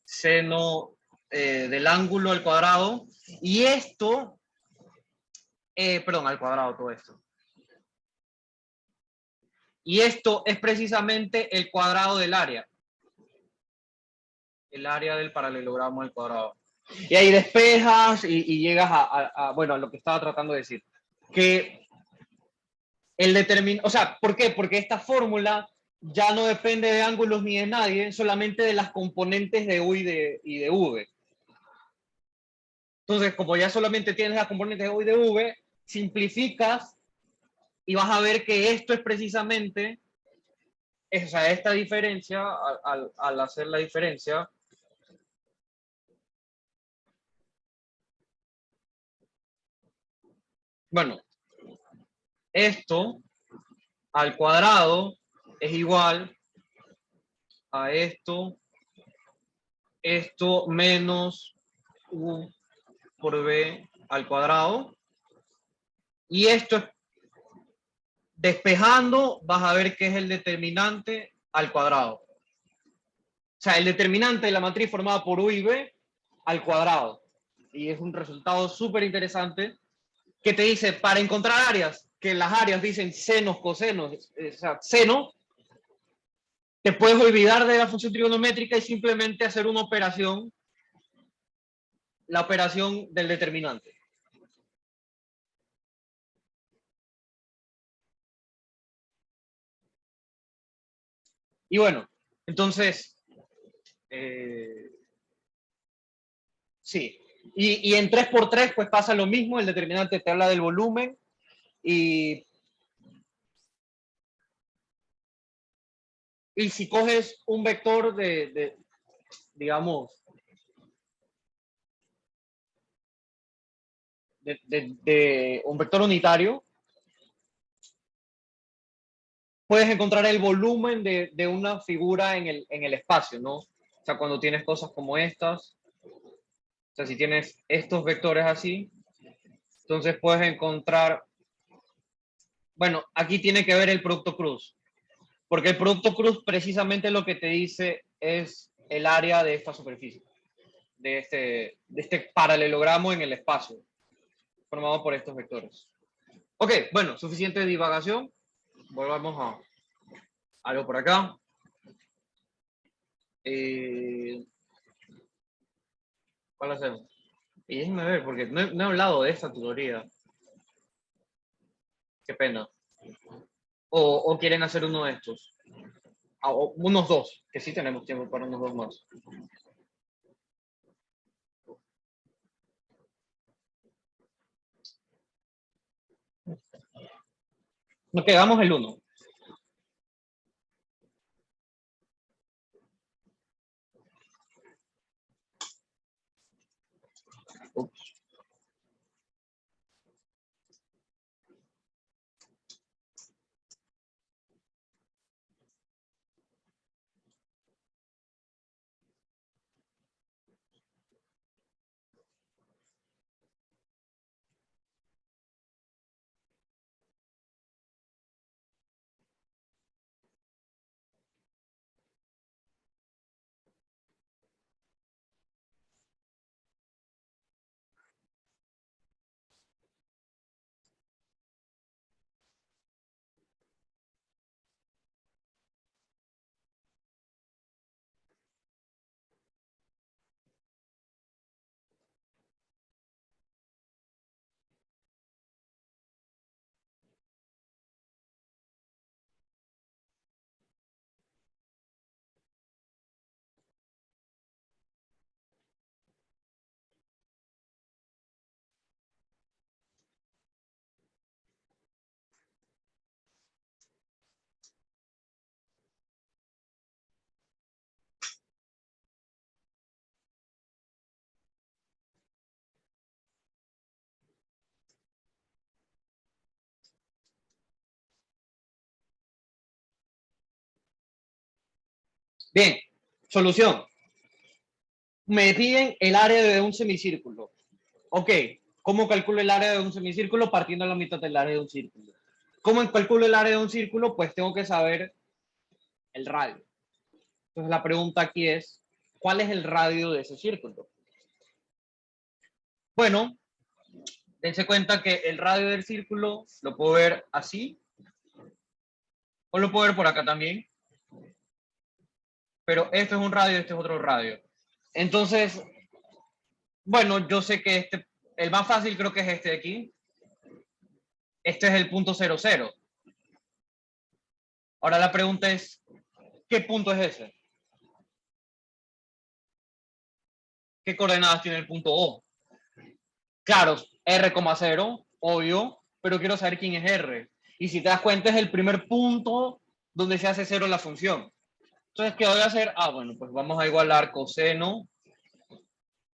seno del ángulo al cuadrado, y esto, perdón, al cuadrado todo esto. Y esto es precisamente el cuadrado del área. El área del paralelogramo al cuadrado. Y ahí despejas y llegas bueno, a lo que estaba tratando de decir. Que el determinante, o sea, ¿por qué? Porque esta fórmula ya no depende de ángulos ni de nadie, solamente de las componentes de U y de V. Entonces, como ya solamente tienes las componentes de U y de V, simplificas y vas a ver que esto es precisamente, o sea, esta diferencia, al hacer la diferencia, bueno, esto al cuadrado es igual a esto menos U por B al cuadrado. Y esto, despejando, vas a ver que es el determinante al cuadrado. O sea, el determinante de la matriz formada por U y B al cuadrado. Y es un resultado súper interesante que te dice, para encontrar áreas, que las áreas dicen senos, cosenos, o sea, seno, te puedes olvidar de la función trigonométrica y simplemente hacer una operación, la operación del determinante. Y bueno, entonces, sí. Y en 3×3 pues pasa lo mismo, el determinante te habla del volumen y si coges un vector digamos, de un vector unitario, puedes encontrar el volumen de una figura en el espacio, ¿no? O sea, cuando tienes cosas como estas, o sea, si tienes estos vectores así, entonces puedes encontrar, bueno, aquí tiene que ver el producto cruz, porque el producto cruz precisamente lo que te dice es el área de esta superficie, de este paralelogramo en el espacio, formado por estos vectores. Ok, bueno, suficiente divagación. Volvamos a algo por acá. ¿Cuál hacemos? Y déjenme ver, porque no he hablado de esta teoría. Qué pena. O quieren hacer uno de estos. unos dos, que sí tenemos tiempo para unos dos más. Nos quedamos el 1. Bien, solución. Me piden el área de un semicírculo. Ok, ¿cómo calculo el área de un semicírculo? Partiendo de la mitad del área de un círculo. ¿Cómo calculo el área de un círculo? Pues tengo que saber el radio. Entonces la pregunta aquí es, ¿cuál es el radio de ese círculo? Bueno, dense cuenta que el radio del círculo lo puedo ver así, o lo puedo ver por acá también. Pero esto es un radio, este es otro radio. Entonces, bueno, yo sé que el más fácil creo que es este de aquí. Este es el punto 00. Ahora la pregunta es, ¿qué punto es ese? ¿Qué coordenadas tiene el punto O? Claro, R,0, obvio, pero quiero saber quién es R. Y si te das cuenta, es el primer punto donde se hace cero la función. Entonces, ¿qué voy a hacer? Ah, bueno, pues vamos a igualar coseno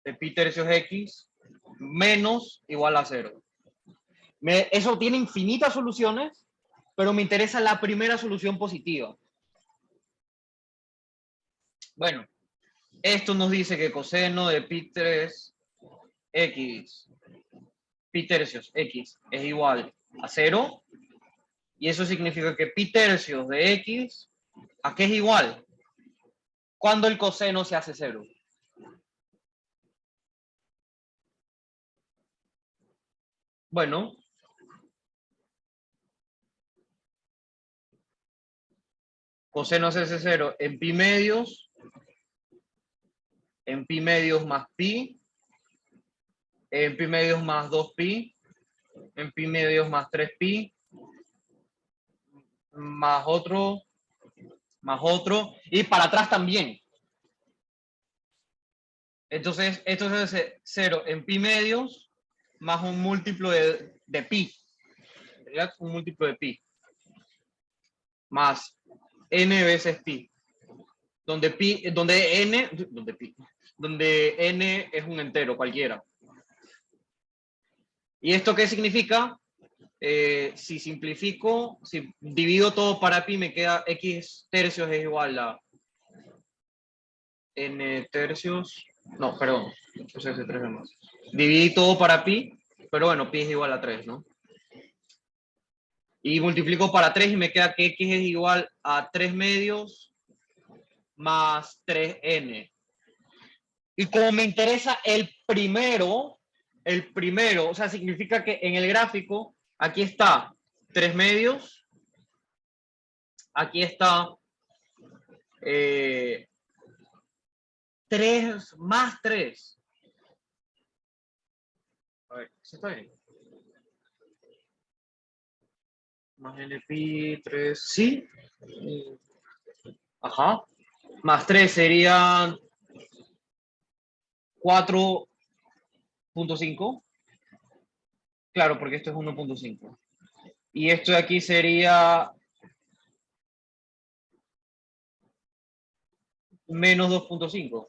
de pi tercios x menos igual a 0. Eso tiene infinitas soluciones, pero me interesa la primera solución positiva. Bueno, esto nos dice que coseno de pi 3 x, pi tercios x es igual a 0. Y eso significa que pi tercios de x, ¿a qué es igual? Cuando el coseno se hace 0. Bueno, coseno se hace 0 en pi medios más pi, en pi medios más 2pi, en pi medios más 3pi, más otro, y para atrás también. Entonces, esto es 0 en pi medios más un múltiplo de pi, ¿verdad? Un múltiplo de pi, más n veces pi, donde n es un entero cualquiera. ¿Y esto qué significa? Si simplifico, si divido todo para pi, me queda x tercios es igual a n tercios, no, perdón, entonces 3 más. Dividí todo para pi, pero bueno, pi es igual a 3, ¿no? Y multiplico para 3 y me queda que x es igual a 3 medios más 3n. Y como me interesa el primero, o sea, significa que en el gráfico, aquí está 3 medios, aquí está 3 más 3. A ver, ¿sí está bien? Más n pi 3, sí. Ajá. Más 3 serían 4.5. Claro, porque esto es 1.5. Y esto de aquí sería menos 2.5.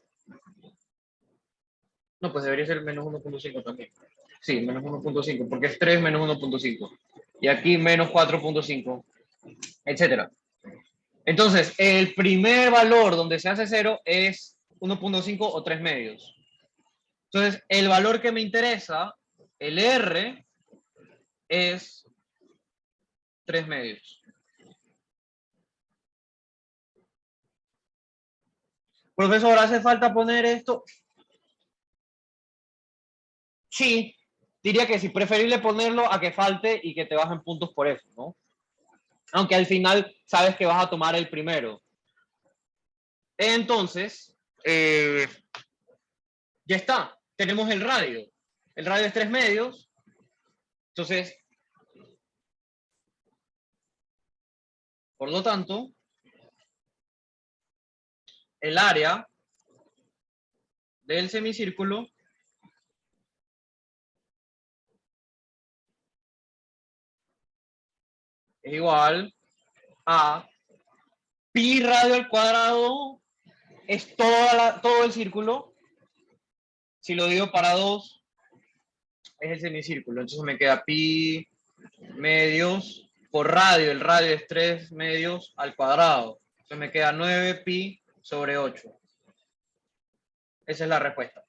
No, pues debería ser menos 1.5 también. Sí, menos 1.5, porque es 3 menos 1.5. Y aquí menos 4.5, etcétera. Entonces, el primer valor donde se hace 0 es 1.5 o 3 medios. Entonces, el valor que me interesa, el R, es 3 medios. Profesor, ¿hace falta poner esto? Sí, diría que sí, preferible ponerlo a que falte y que te bajen puntos por eso, ¿no? Aunque al final sabes que vas a tomar el primero. Entonces, ya está, tenemos el radio. El radio es 3 medios. Entonces, por lo tanto, el área del semicírculo es igual a pi radio al cuadrado, es todo el círculo. Si lo divido para 2, es el semicírculo. Entonces me queda pi medios por radio. El radio es 3 medios al cuadrado. Entonces me queda 9 pi sobre 8. Esa es la respuesta.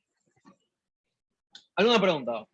¿Alguna pregunta?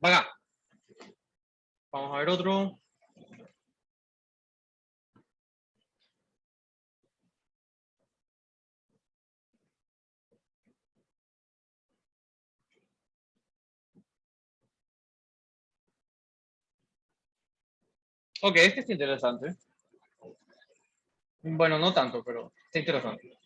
Venga. Vamos a ver otro. Ok, este está interesante. Bueno, no tanto, pero está interesante.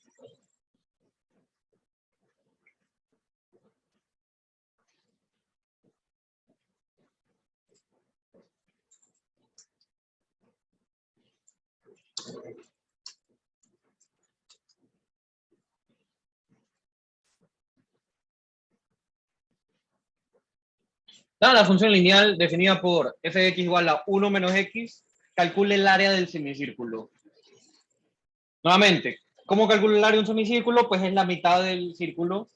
Dada la función lineal definida por f de x igual a 1 menos x, calcule el área del semicírculo. Nuevamente, ¿cómo calculo el área de un semicírculo? Pues es la mitad del círculo.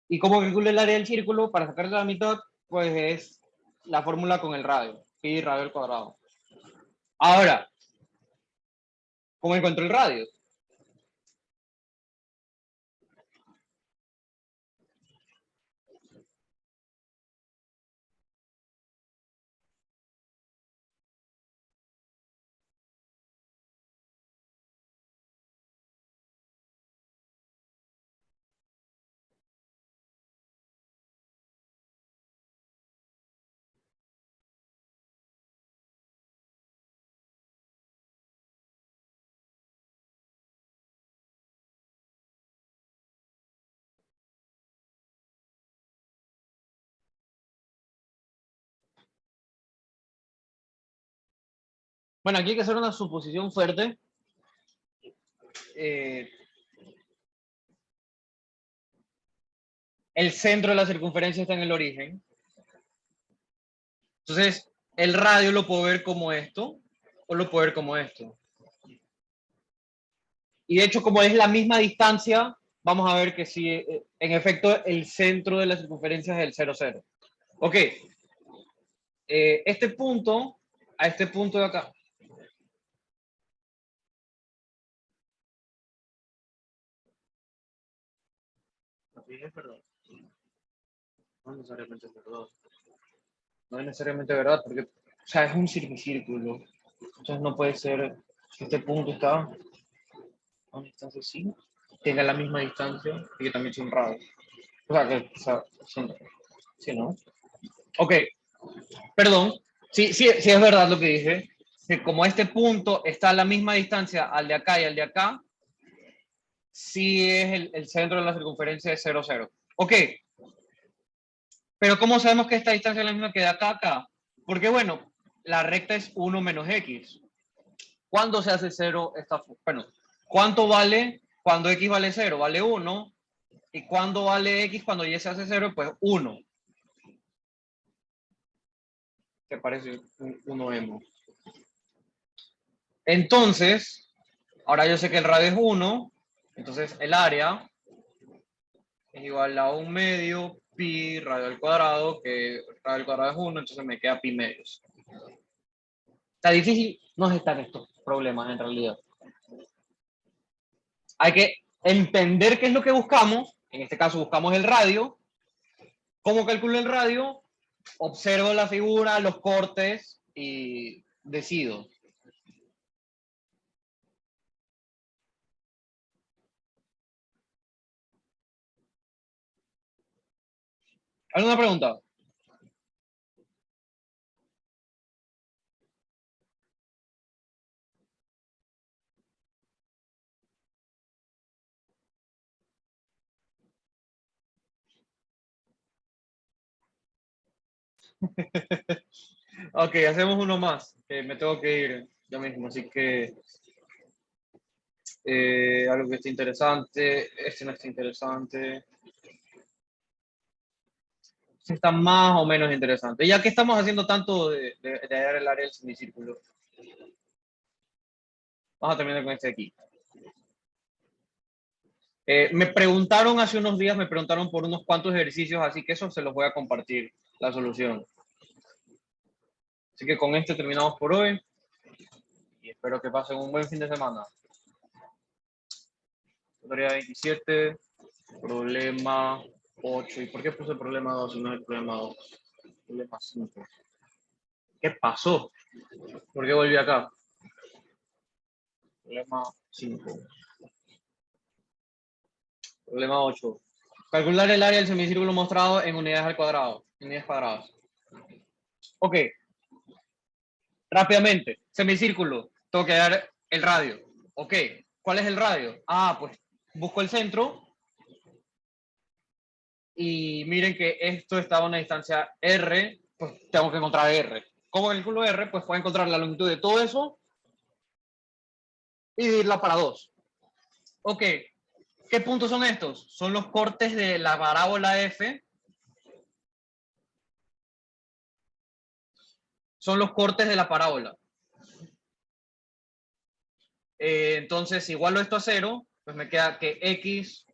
¿Y cómo calculo el área del círculo? Para sacarle la mitad, pues es la fórmula con el radio, pi radio al cuadrado. Ahora, ¿cómo encuentro el radio? Bueno, aquí hay que hacer una suposición fuerte. El centro de la circunferencia está en el origen. Entonces, el radio lo puedo ver como esto, o lo puedo ver como esto. Y de hecho, como es la misma distancia, vamos a ver que sí, en efecto, el centro de la circunferencia es el 0, 0. Ok. este punto a este punto de acá. Perdón. No necesariamente es verdad. No es necesariamente verdad, porque, o sea, es un semicírculo. Entonces no puede ser que este punto está a una distancia así, tenga la misma distancia y que también sea un radio. O sea, que, o sea, sí, ¿no? Ok, perdón. Sí, sí, sí es verdad lo que dije. Que como este punto está a la misma distancia al de acá y al de acá, sí es el centro de la circunferencia de 0, 0. Ok, pero ¿cómo sabemos que esta distancia es la misma que de acá a acá? Porque bueno, la recta es 1 menos x. ¿Cuándo se hace 0? Bueno, ¿cuánto vale cuando x vale 0? Vale 1. ¿Y cuándo vale x cuando y se hace 0? Pues 1. ¿Te parece? 1m. Entonces, ahora yo sé que el radio es 1. Entonces el área es igual a 1 medio pi radio al cuadrado, que radio al cuadrado es 1, entonces me queda pi medios. Está difícil, no están estos problemas en realidad. Hay que entender qué es lo que buscamos. En este caso buscamos el radio. ¿Cómo calculo el radio? Observo la figura, los cortes y decido. ¿Alguna pregunta? Ok, hacemos uno más. Me tengo que ir ya mismo, así que algo que esté interesante. Este no está interesante. Este está más o menos interesante. Ya que estamos haciendo tanto de hallar el área del semicírculo, vamos a terminar con este de aquí. Me preguntaron hace unos días, me preguntaron por unos cuantos ejercicios, así que eso se los voy a compartir, la solución. Así que con esto terminamos por hoy y espero que pasen un buen fin de semana. Tutoría 27, problema 8. ¿Y por qué puse problema 2 si no es el problema 2? Problema 5. ¿Qué pasó? ¿Por qué volví acá? Problema 5. Problema 8. Calcular el área del semicírculo mostrado en unidades al cuadrado. Unidades cuadradas. Ok. Rápidamente. Semicírculo. Tengo que dar el radio. Ok. ¿Cuál es el radio? Ah, pues busco el centro. Y miren que esto está a una distancia R. Pues tengo que encontrar R. ¿Cómo calculo R? Pues puedo encontrar la longitud de todo eso y dividirla para 2. Ok. ¿Qué puntos son estos? Son los cortes de la parábola F. Son los cortes de la parábola. Entonces, si igualo esto a 0, pues me queda que x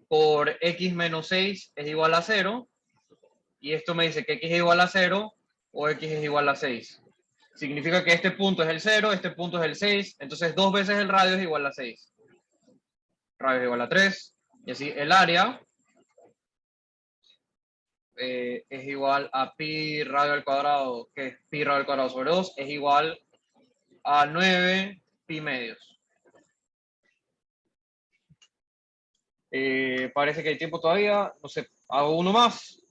por x menos 6 es igual a 0. Y esto me dice que x es igual a 0 o x es igual a 6. Significa que este punto es el 0, este punto es el 6. Entonces, 2 veces el radio es igual a 6. Radio es igual a 3. Y así el área es igual a pi radio al cuadrado, que es pi radio al cuadrado sobre 2, es igual a 9 pi medios. Parece que hay tiempo todavía. No sé, hago uno más.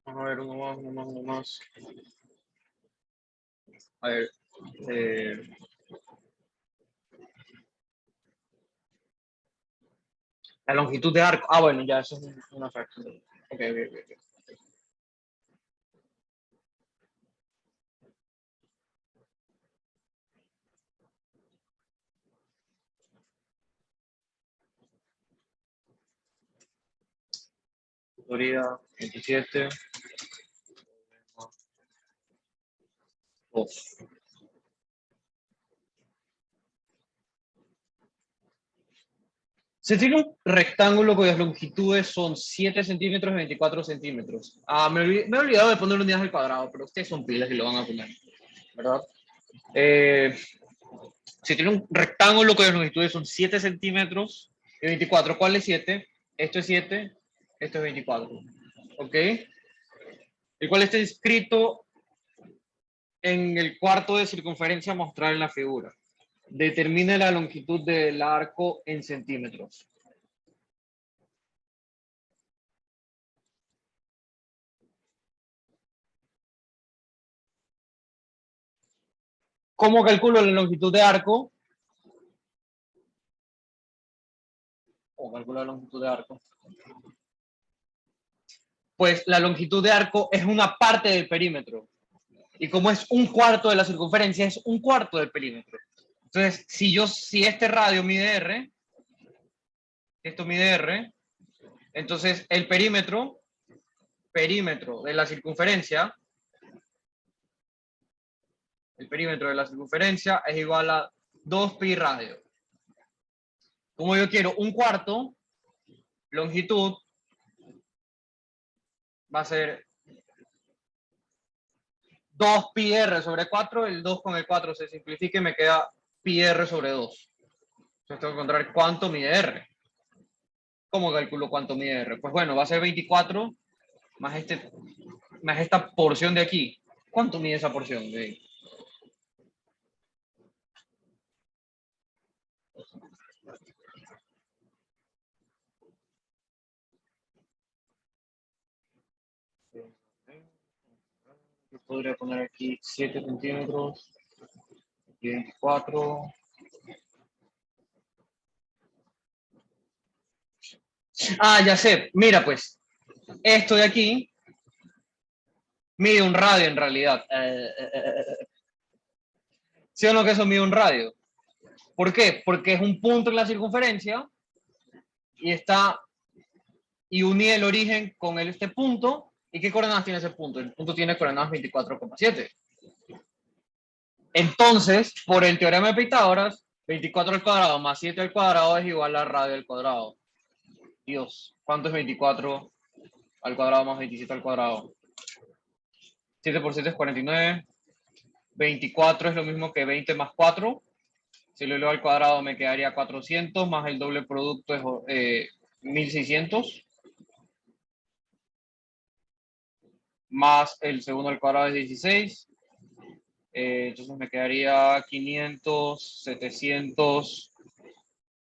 Vamos a ver, uno más, uno más, uno más. A ver. La longitud de arco. Ah, bueno, ya, eso es una fracción. Ok, ok, ok. Tutoría 27. 2. Se tiene un rectángulo cuyas longitudes son 7 centímetros y 24 centímetros. Me he olvidado de poner unidades al cuadrado, pero ustedes son pilas y lo van a poner, ¿verdad? Se tiene un rectángulo cuyas longitudes son 7 centímetros y 24. ¿Cuál es 7? Esto es 7, esto es 24. ¿Ok? El cual está inscrito en el cuarto de circunferencia mostrado en la figura. Determine la longitud del arco en centímetros. ¿Cómo calculo la longitud de arco? ¿Cómo calculo la longitud de arco? Pues la longitud de arco es una parte del perímetro. Y como es un cuarto de la circunferencia, es un cuarto del perímetro. Entonces, si este radio mide R, esto mide R, entonces el perímetro de la circunferencia, es igual a 2pi radio. Como yo quiero un cuarto, longitud va a ser 2pi r sobre 4, el 2 con el 4 se simplifica y me queda pi r sobre 2. Entonces tengo que encontrar cuánto mide r. ¿Cómo calculo cuánto mide r? Pues bueno, va a ser 24 más esta porción de aquí. ¿Cuánto mide esa porción de ahí? Yo podría poner aquí 7 centímetros, 24. Ya sé. Mira, pues, esto de aquí mide un radio en realidad. ¿Sí o no que eso mide un radio? ¿Por qué? Porque es un punto en la circunferencia y uní el origen con este punto. ¿Y qué coordenadas tiene ese punto? El punto tiene coordenadas 24,7. Entonces, por el teorema de Pitágoras, 24 al cuadrado más 7 al cuadrado es igual a radio al cuadrado. Dios, ¿cuánto es 24 al cuadrado más 27 al cuadrado? 7 por 7 es 49. 24 es lo mismo que 20 más 4. Si lo elevo al cuadrado me quedaría 400, más el doble producto es 1600. Más el segundo al cuadrado es 16. Entonces me quedaría 500, 700,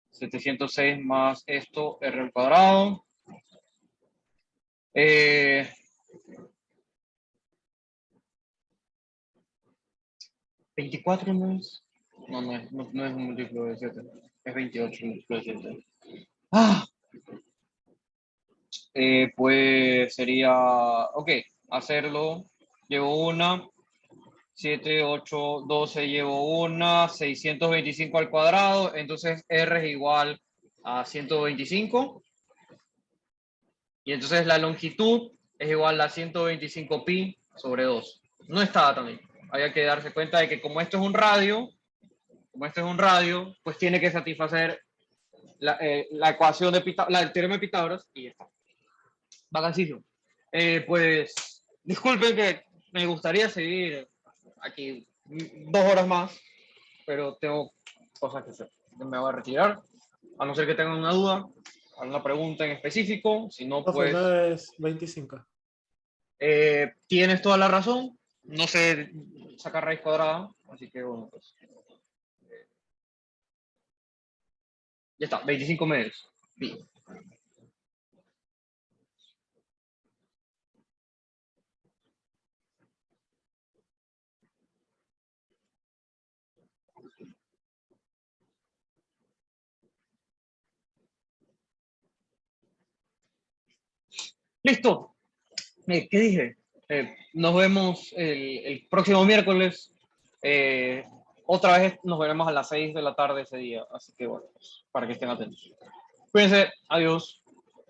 706 más esto, r al cuadrado. 24 no es. No es un múltiplo de 7. Es 28 múltiplo de 7. Pues sería. Ok, hacerlo. Llevo una. 7, 8, 12 llevo una. 625 al cuadrado. Entonces R es igual a 125. Y entonces la longitud es igual a 125 pi sobre 2. No estaba tan bien. Había que darse cuenta de que como esto es un radio, pues tiene que satisfacer la ecuación de el teorema de Pitágoras y ya está. Vacancísimo. Pues disculpen que me gustaría seguir aquí 2 horas más, pero tengo cosas que hacer. Me voy a retirar, a no ser que tengan una duda, alguna pregunta en específico. Si no, Profe, pues no es 25. tienes toda la razón. No sé sacar raíz cuadrada, así que bueno, pues ya está, 25 medios. Bien. Listo. ¿Qué dije? Nos vemos el próximo miércoles. Otra vez nos veremos a las 6 de la tarde ese día. Así que bueno, pues, para que estén atentos. Cuídense. Adiós.